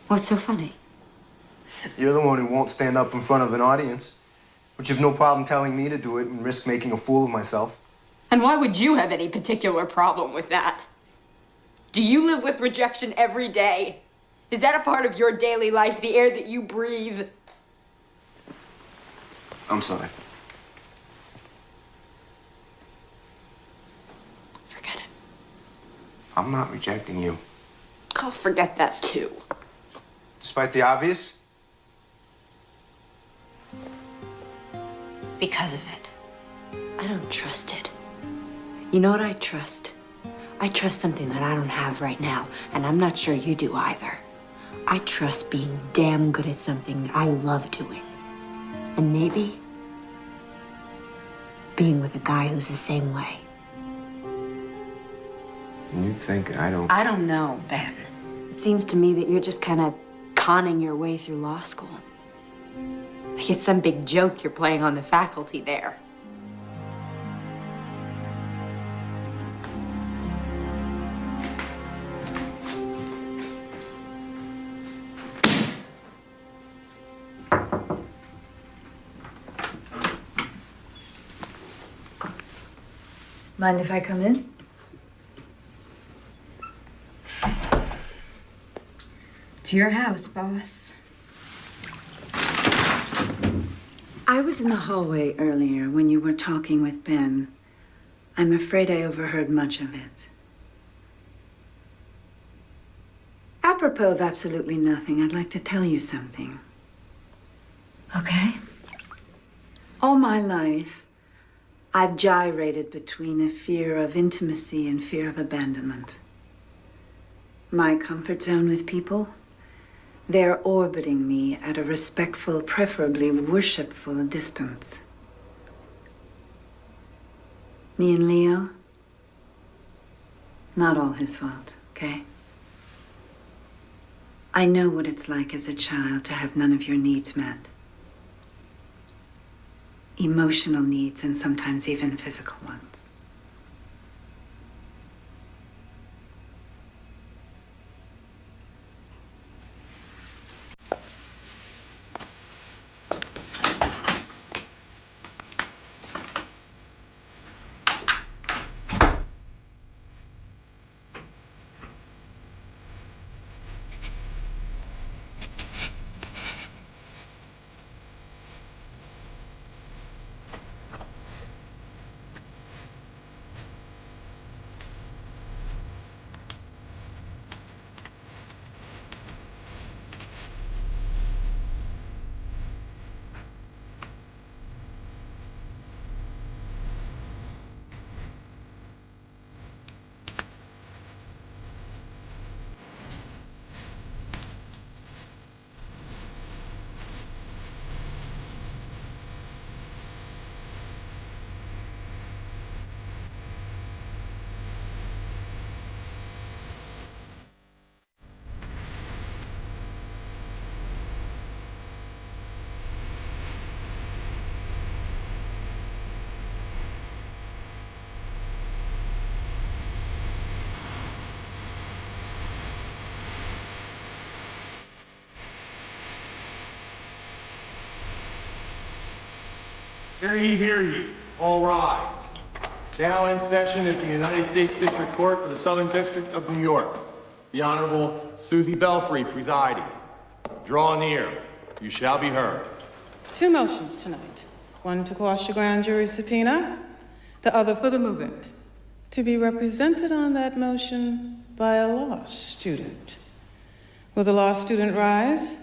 What's so funny? You're the one who won't stand up in front of an audience, but you've no problem telling me to do it and risk making a fool of myself. And why would you have any particular problem with that? Do you live with rejection every day? Is that a part of your daily life, the air that you breathe? I'm sorry. Forget it. I'm not rejecting you. I'll forget that too. Despite the obvious? Because of it. I don't trust it. You know what I trust? I trust something that I don't have right now, and I'm not sure you do either. I trust being damn good at something that I love doing. And maybe being with a guy who's the same way. You think I don't... I don't know, Ben. It seems to me that you're just kind of conning your way through law school. Like it's some big joke you're playing on the faculty there. Mind if I come in? It's your house, boss. I was in the hallway earlier when you were talking with Ben. I'm afraid I overheard much of it. Apropos of absolutely nothing, I'd like to tell you something. Okay? All my life, I've gyrated between a fear of intimacy and fear of abandonment. My comfort zone with people, they're orbiting me at a respectful, preferably worshipful distance. Me and Leo, not all his fault, okay? I know what it's like as a child to have none of your needs met. Emotional needs and sometimes even physical ones. Hear ye, hear ye. All rise. Now in session is the United States District Court for the Southern District of New York. The Honorable Susie Belfry presiding. Draw near. You shall be heard. Two motions tonight. One to quash the grand jury subpoena, the other for the movement. To be represented on that motion by a law student. Will the law student rise?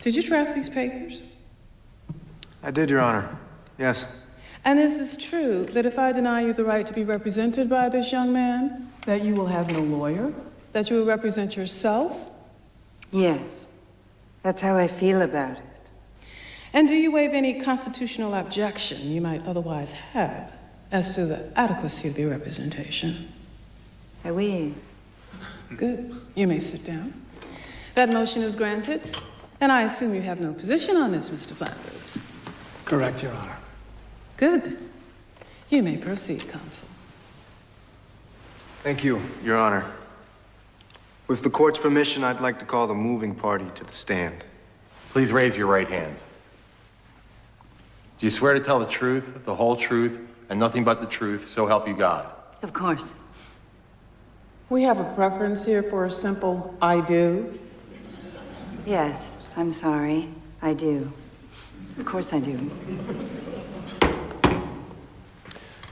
Did you draft these papers? I did, Your Honor. Yes. And is this true that if I deny you the right to be represented by this young man, that you will have no lawyer? That you will represent yourself? Yes. That's how I feel about it. And do you waive any constitutional objection you might otherwise have as to the adequacy of your representation? I waive. Good. You may sit down. That motion is granted, and I assume you have no position on this, Mr. Flanders. Correct, Your Honor. Good. You may proceed, counsel. Thank you, Your Honor. With the court's permission, I'd like to call the moving party to the stand. Please raise your right hand. Do you swear to tell the truth, the whole truth, and nothing but the truth, so help you God? Of course. We have a preference here for a simple I do. Yes, I'm sorry. I do. Of course I do.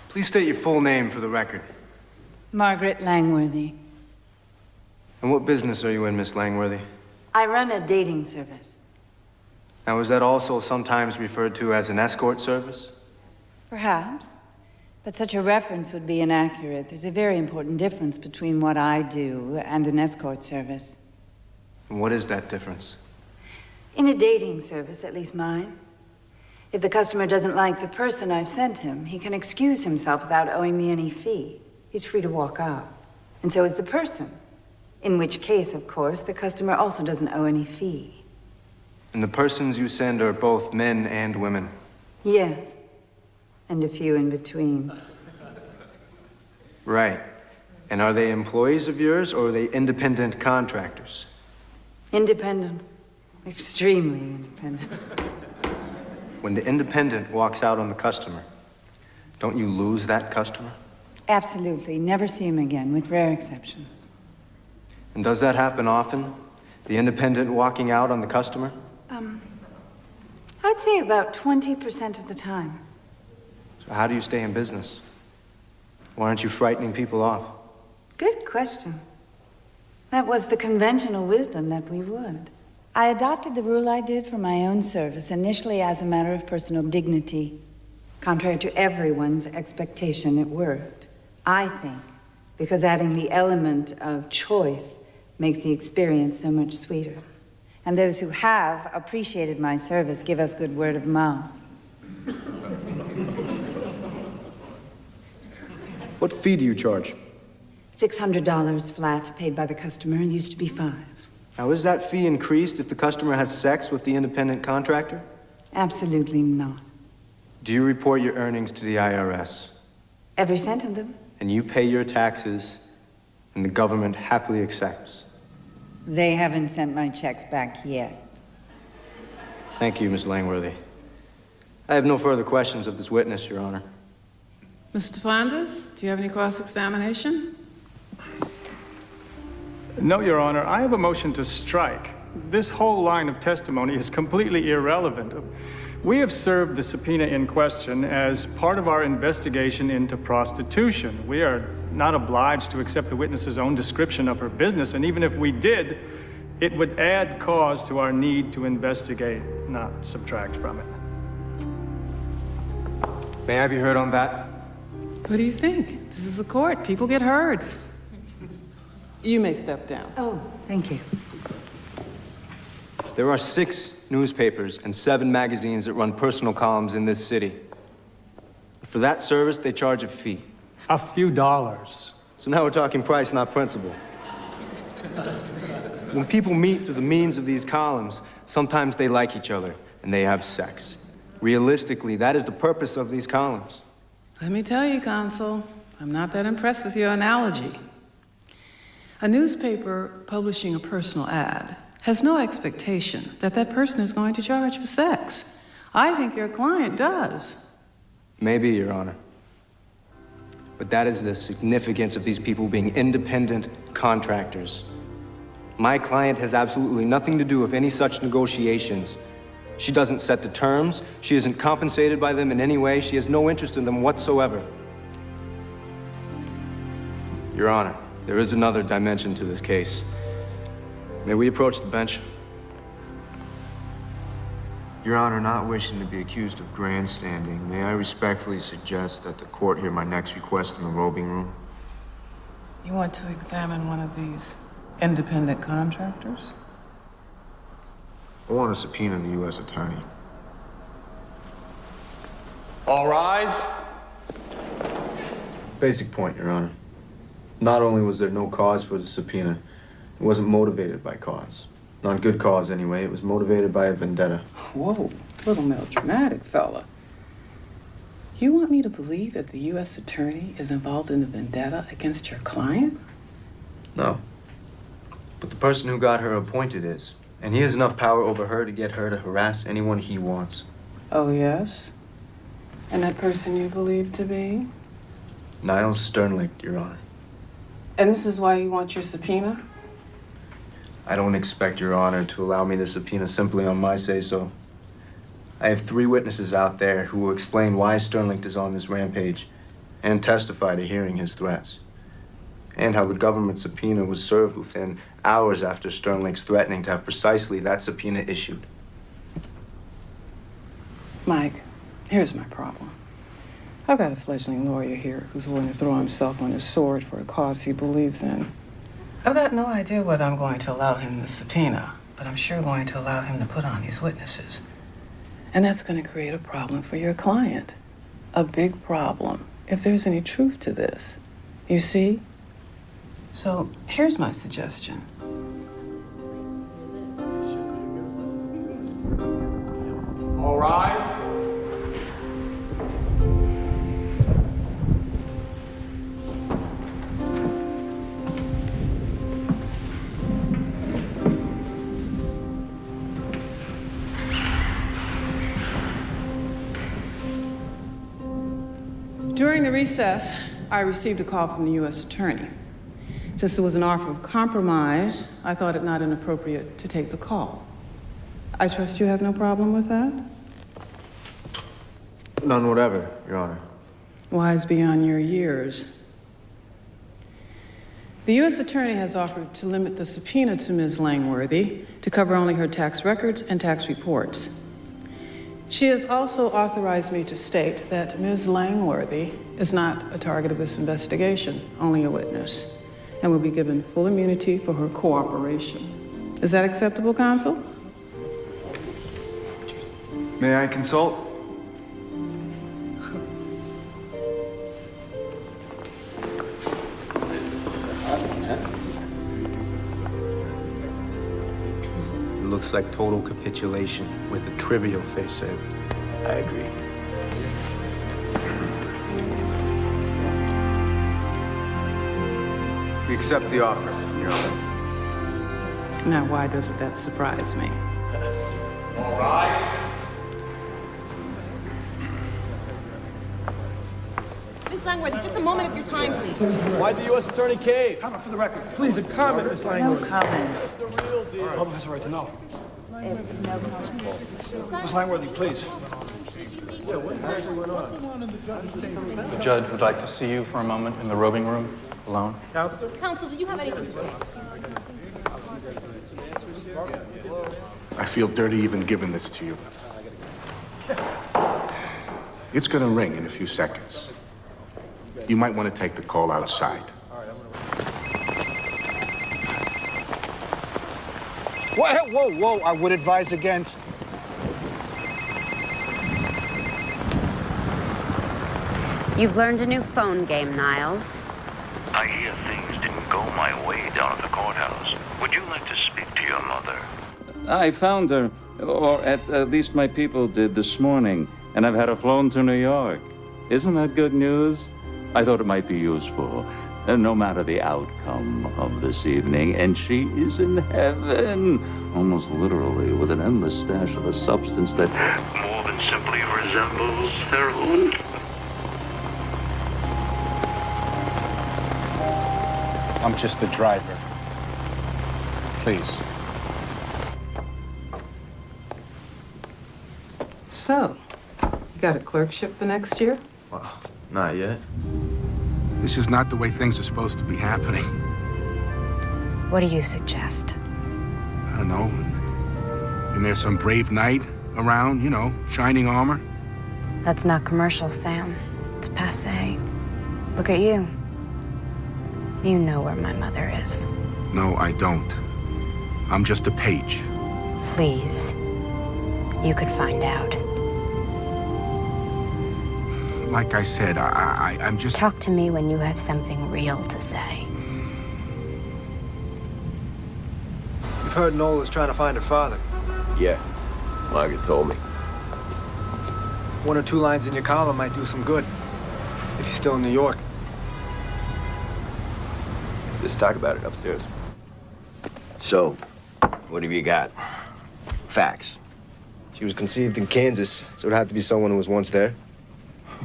Please state your full name for the record. Margaret Langworthy. And what business are you in, Miss Langworthy? I run a dating service. Now, is that also sometimes referred to as an escort service? Perhaps. But such a reference would be inaccurate. There's a very important difference between what I do and an escort service. And what is that difference? In a dating service, at least mine, if the customer doesn't like the person I've sent him, he can excuse himself without owing me any fee. He's free to walk out. And so is the person. In which case, of course, the customer also doesn't owe any fee. And the persons you send are both men and women? Yes. And a few in between. Right. And are they employees of yours, or are they independent contractors? Independent. Extremely independent. When the independent walks out on the customer, don't you lose that customer? Absolutely. Never see him again, with rare exceptions. And does that happen often? The independent walking out on the customer? I'd say about 20% of the time. So how do you stay in business? Why aren't you frightening people off? Good question. That was the conventional wisdom that we would. I adopted the rule I did for my own service, initially as a matter of personal dignity. Contrary to everyone's expectation, it worked. I think, because adding the element of choice makes the experience so much sweeter. And those who have appreciated my service give us good word of mouth. What fee do you charge? $600 flat, paid by the customer. It used to be $5. Now, is that fee increased if the customer has sex with the independent contractor? Absolutely not. Do you report your earnings to the IRS? Every cent of them. And you pay your taxes, and the government happily accepts? They haven't sent my checks back yet. Thank you, Miss Langworthy. I have no further questions of this witness, Your Honor. Mr. Flanders, do you have any cross-examination? No, Your Honor. I have a motion to strike. This whole line of testimony is completely irrelevant. We have served the subpoena in question as part of our investigation into prostitution. We are not obliged to accept the witness's own description of her business, and even if we did, it would add cause to our need to investigate, not subtract from it. May I be heard on that? What do you think? This is a court. People get heard. You may step down. Oh, thank you. There are 6 newspapers and 7 magazines that run personal columns in this city. For that service, they charge a fee. A few dollars. So now we're talking price, not principle. When people meet through the means of these columns, sometimes they like each other and they have sex. Realistically, that is the purpose of these columns. Let me tell you, Consul, I'm not that impressed with your analogy. A newspaper publishing a personal ad has no expectation that that person is going to charge for sex. I think your client does. Maybe, Your Honor. But that is the significance of these people being independent contractors. My client has absolutely nothing to do with any such negotiations. She doesn't set the terms. She isn't compensated by them in any way. She has no interest in them whatsoever. Your Honor, there is another dimension to this case. May we approach the bench? Your Honor, not wishing to be accused of grandstanding, may I respectfully suggest that the court hear my next request in the robing room? You want to examine one of these independent contractors? I want to subpoena the U.S. Attorney. All rise. Basic point, Your Honor. Not only was there no cause for the subpoena, it wasn't motivated by cause. Not good cause, anyway. It was motivated by a vendetta. Whoa, little melodramatic fella. You want me to believe that the U.S. Attorney is involved in a vendetta against your client? No. But the person who got her appointed is. And he has enough power over her to get her to harass anyone he wants. Oh, yes? And that person you believe to be? Niles Sternlicht, Your Honor. And this is why you want your subpoena? I don't expect Your Honor to allow me the subpoena simply on my say-so. I have 3 witnesses out there who will explain why Sternlicht is on this rampage and testify to hearing his threats. And how the government subpoena was served within hours after Sternlicht's threatening to have precisely that subpoena issued. Mike, here's my problem. I've got a fledgling lawyer here who's willing to throw himself on his sword for a cause he believes in. I've got no idea whether I'm going to allow him the subpoena, but I'm sure going to allow him to put on these witnesses. And that's going to create a problem for your client. A big problem, if there's any truth to this. You see? So here's my suggestion. All rise. During the recess, I received a call from the U.S. Attorney. Since it was an offer of compromise, I thought it not inappropriate to take the call. I trust you have no problem with that? None whatever, Your Honor. Wise beyond your years. The U.S. Attorney has offered to limit the subpoena to Ms. Langworthy to cover only her tax records and tax reports. She has also authorized me to state that Ms. Langworthy is not a target of this investigation, only a witness, and will be given full immunity for her cooperation. Is that acceptable, counsel? May I consult? It looks like total capitulation with a trivial face saver. I agree. We accept the offer, Your Honor. Now, why doesn't that surprise me? All rise. Miss Langworthy, just a moment of your time, please. Why'd the U.S. Attorney cave? Comment for the record. Please, a comment, Miss Langworthy. No comment. That's the real deal. The public has a right to know. Miss Langworthy, please. The judge would like to see you for a moment in the robing room, alone. Counselor? Counsel, do you have anything to say? I feel dirty even giving this to you. It's gonna ring in a few seconds. You might want to take the call outside. Whoa, I would advise against. You've learned a new phone game, Niles. I hear things didn't go my way down at the courthouse. Would you like to speak to your mother? I found her, or at least my people did this morning, and I've had her flown to New York. Isn't that good news? I thought it might be useful. And no matter the outcome of this evening, and she is in heaven, almost literally, with an endless stash of a substance that More than simply resembles heroin. I'm just a driver. Please. So, you got a clerkship for next year? Well, not yet. This is not the way things are supposed to be happening. What do you suggest? I don't know. And there's some brave knight around, shining armor. That's not commercial, Sam. It's passé. Look at you. You know where my mother is. No, I don't. I'm just a page. Please. You could find out. Like I said, I'm just... Talk to me when you have something real to say. You've heard Nola's trying to find her father. Yeah, Margaret told me. 1 or 2 lines in your column might do some good. If he's still in New York. Let's talk about it upstairs. So, what have you got? Facts. She was conceived in Kansas, so it had to be someone who was once there.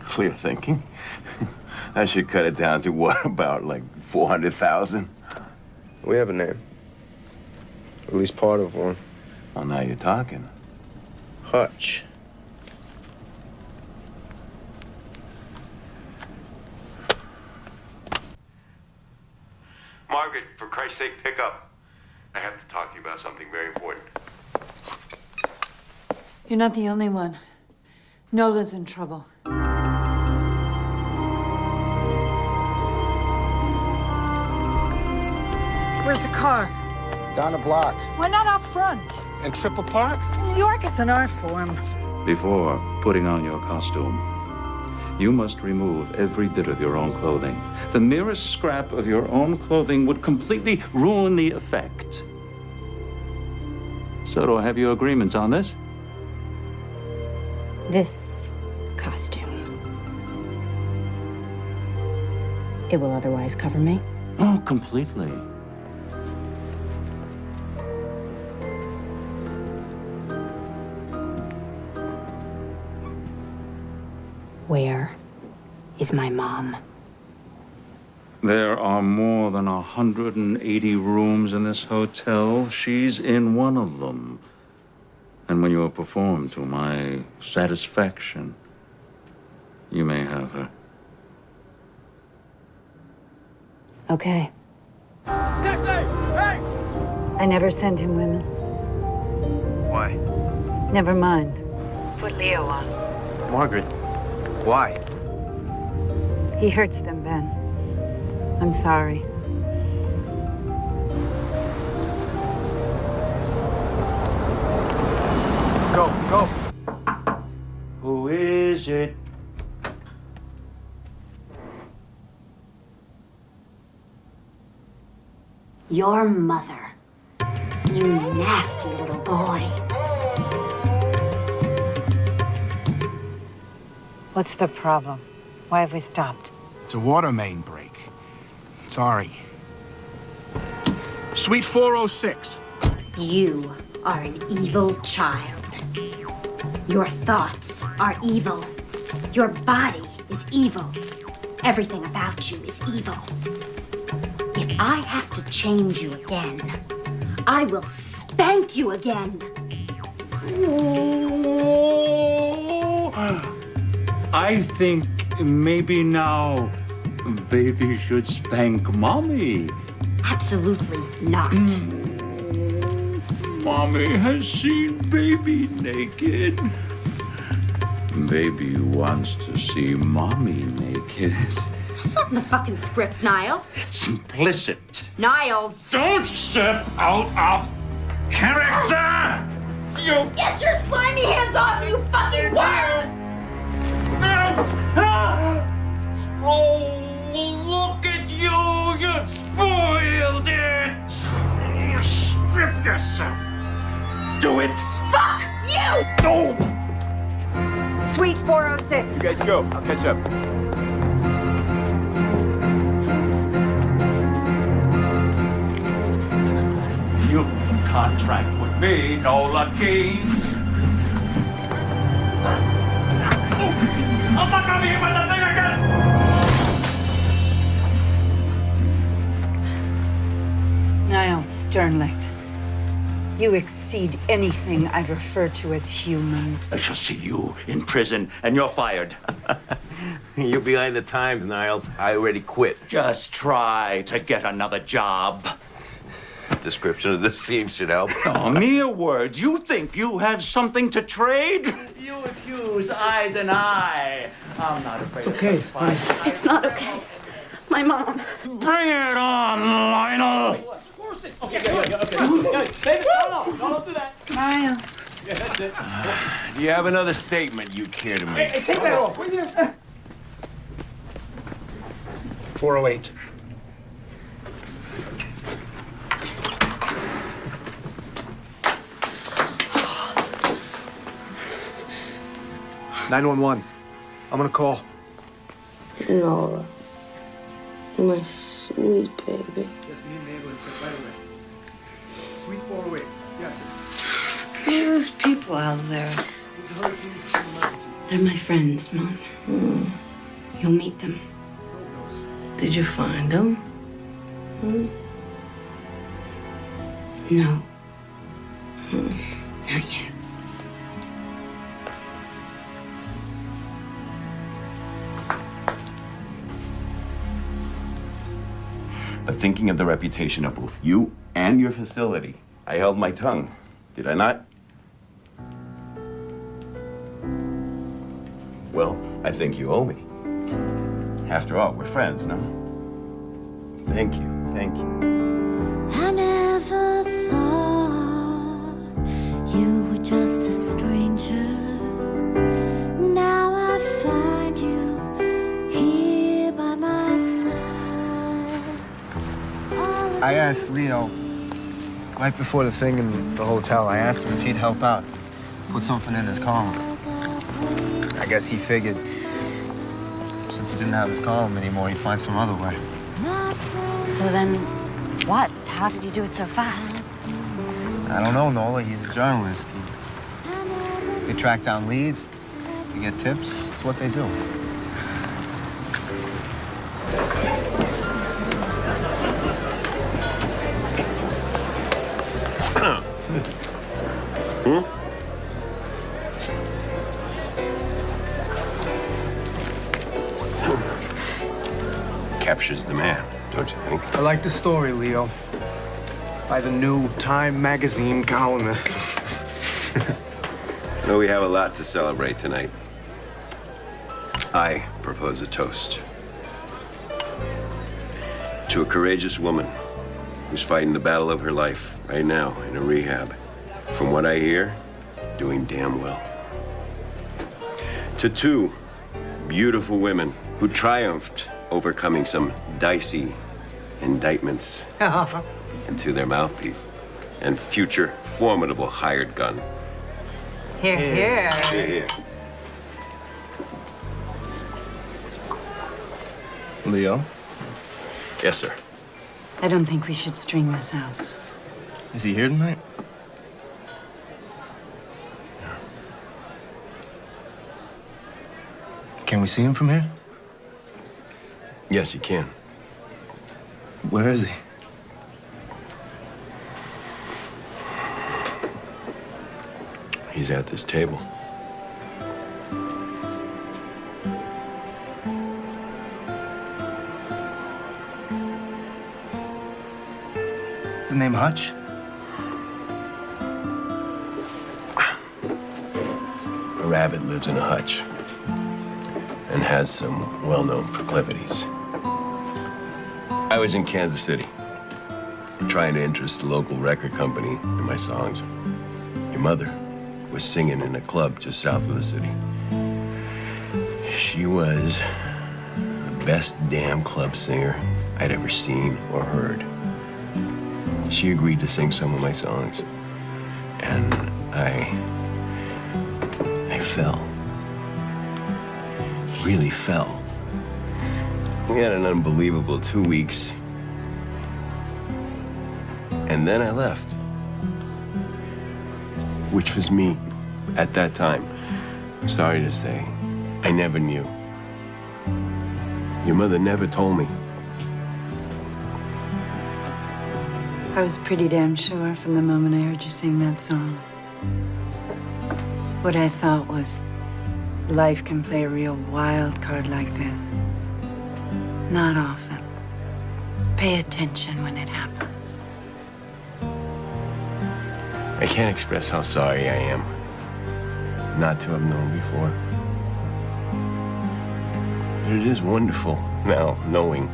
Clear thinking. That should cut it down to what, about like 400,000? We have a name. Or at least part of one. Well, now you're talking. Hutch. Margaret, for Christ's sake, pick up. I have to talk to you about something very important. You're not the only one. Nola's in trouble. Where's the car? Down the block. Why not out front? In Triple Park? In New York, it's an art form. Before putting on your costume, you must remove every bit of your own clothing. The merest scrap of your own clothing would completely ruin the effect. So do I have your agreement on this? This costume. It will otherwise cover me? Oh, completely. Where is my mom? There are more than 180 rooms in this hotel. She's in one of them. And when you have performed to my satisfaction, you may have her. Okay. Taxi! Hey! I never send him women. Why? Never mind. Put Leo on. Margaret, why? He hurts them, Ben. I'm sorry. Go. Who is it? Your mother. You nasty little boy. What's the problem? Why have we stopped? It's a water main break. Sorry. Suite 406. You are an evil child. Your thoughts are evil. Your body is evil. Everything about you is evil. If I have to change you again, I will spank you again. I think maybe now baby should spank mommy. Absolutely not. Mommy has seen baby naked. Baby wants to see mommy naked. That's not in the fucking script, Niles. It's implicit. Niles! Don't step out of character! You Get your slimy hands off me, you fucking worm! Oh, look at you! You spoiled it! Strip yourself. Do it. Fuck you! No! Suite 406. You guys go. I'll catch up. Me, Nola Keys. I'm not coming here with the thing again! Niles Sternlicht, you exceed anything I'd refer to as human. I shall see you in prison, and you're fired. You're behind the times, Niles. I already quit. Just try to get another job. Description of this scene should help. Oh, mere words. You think you have something to trade? You accuse, I deny. I'm not afraid of such fight. It's not okay. My mom. Bring it on, Lionel. Okay. David, no, don't do that. Smile. Yeah, that's it. Do you have another statement you care to make? Hey, take that off, will you? 408. "911. I'm gonna call." Nola. My sweet baby. Yes, we need an ambulance right away. Suite 408. Yes. There's people out there. They're my friends, Mom. You'll meet them. Did you find them? No. Not yet. But thinking of the reputation of both you and your facility, I held my tongue. Did I not? Well, I think you owe me. After all, we're friends, no? Thank you. Thank you. I never thought you were just a stranger. Now I find you here by my side. I asked Leo, right before the thing in the hotel, I asked him if he'd help out. Put something in his column. I guess he figured since he didn't have his column anymore, he'd find some other way. So then, what? How did you do it so fast? I don't know, Nola. He's a journalist. They track down leads, they get tips. It's what they do. Captures the man, don't you think? I like the story, Leo. By the new Time magazine columnist. I know we have a lot to celebrate tonight. I propose a toast to a courageous woman who's fighting the battle of her life right now in a rehab. From what I hear, doing damn well. To two beautiful women who triumphed overcoming some dicey indictments. And to their mouthpiece and future formidable hired gun. Here, here. Here, here. Leo? Yes, sir. I don't think we should string this out. Is he here tonight? Can we see him from here? Yes, you can. Where is he? He's at this table. The name Hutch? A rabbit lives in a hutch and has some well-known proclivities. I was in Kansas City, trying to interest the local record company in my songs. Your mother was singing in a club just south of the city. She was the best damn club singer I'd ever seen or heard. She agreed to sing some of my songs, and I fell. Really fell. We had an unbelievable 2 weeks, and then I left. which was me at that time. I'm sorry to say, I never knew. Your mother never told me. I was pretty damn sure from the moment I heard you sing that song. What I thought was, life can play a real wild card like this. Not often. Pay attention when it happens. I can't express how sorry I am not to have known before. But it is wonderful now knowing.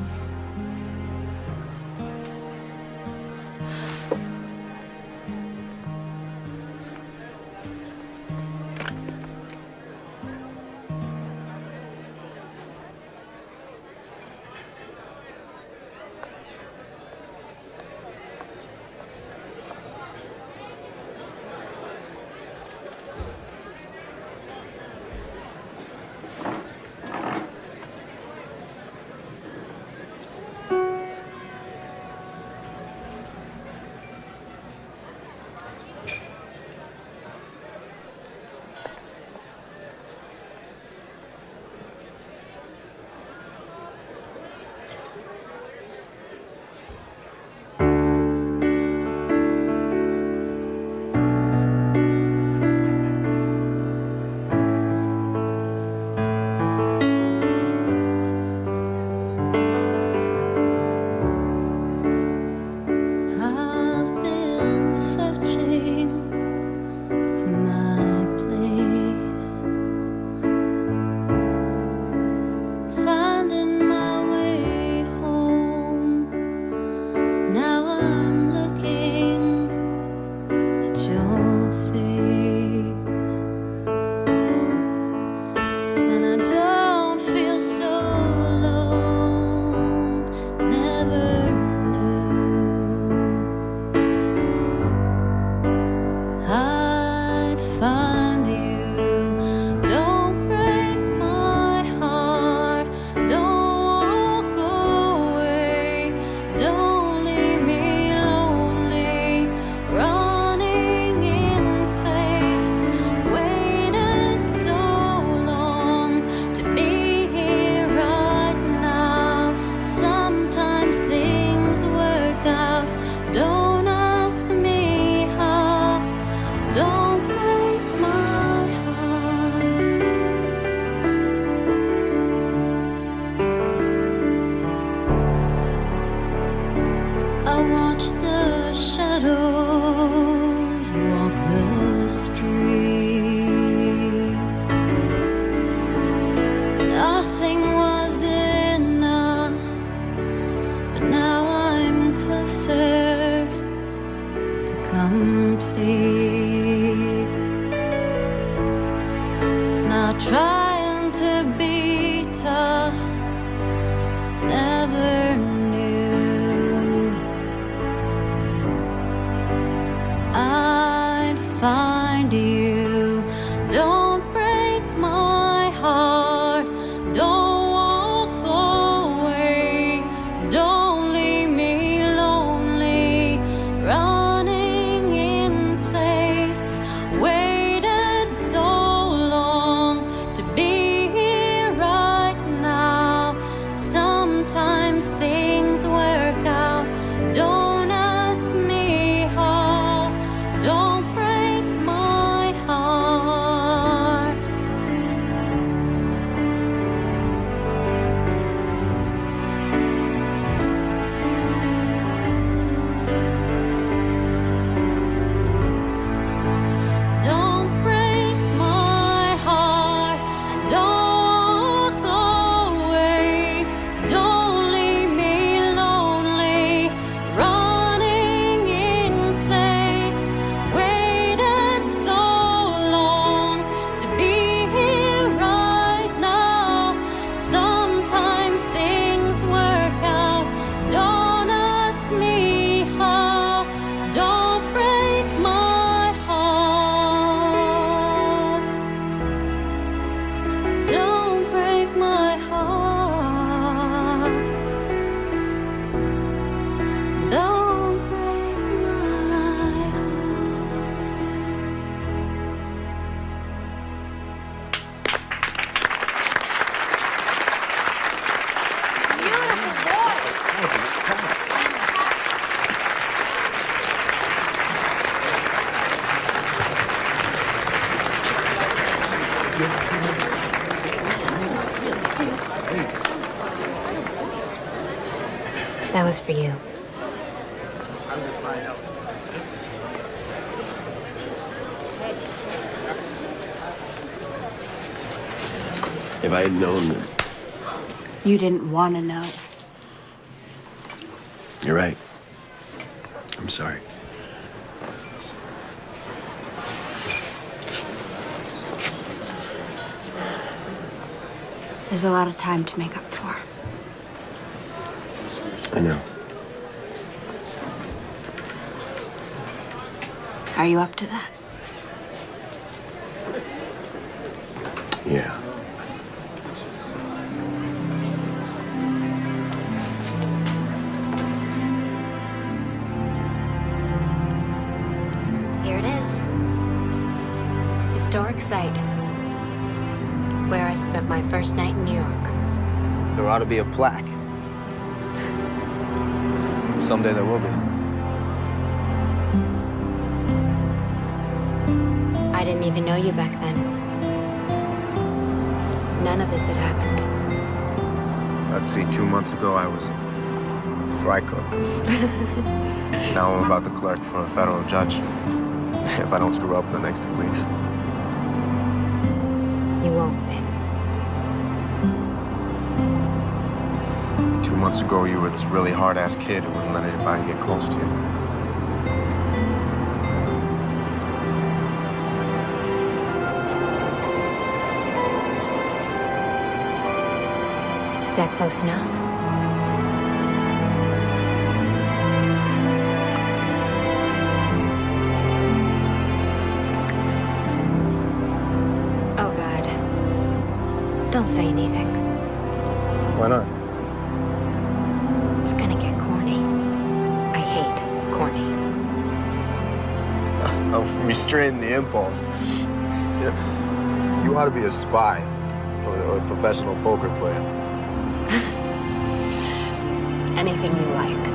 Running in place. That was for you. If I had known that... You didn't want to know. You're right. I'm sorry. There's a lot of time to make up for. I know. Are you up to that? Yeah. Here it is. Historic site. Where I spent my first night in New York. There ought to be a plaque. Someday there will be. I didn't even know you back then. None of this had happened. Let's see, 2 months ago I was a fry cook. Now I'm about to clerk for a federal judge. If I don't screw up in the next 2 weeks. You won't, Ben. 2 months ago you were this really hard-ass kid who wouldn't let anybody get close to you. Is that close enough? Oh, God. Don't say anything. Why not? It's gonna get corny. I hate corny. I'm restraining the impulse. You know, you ought to be a spy or a professional poker player. Anything you like.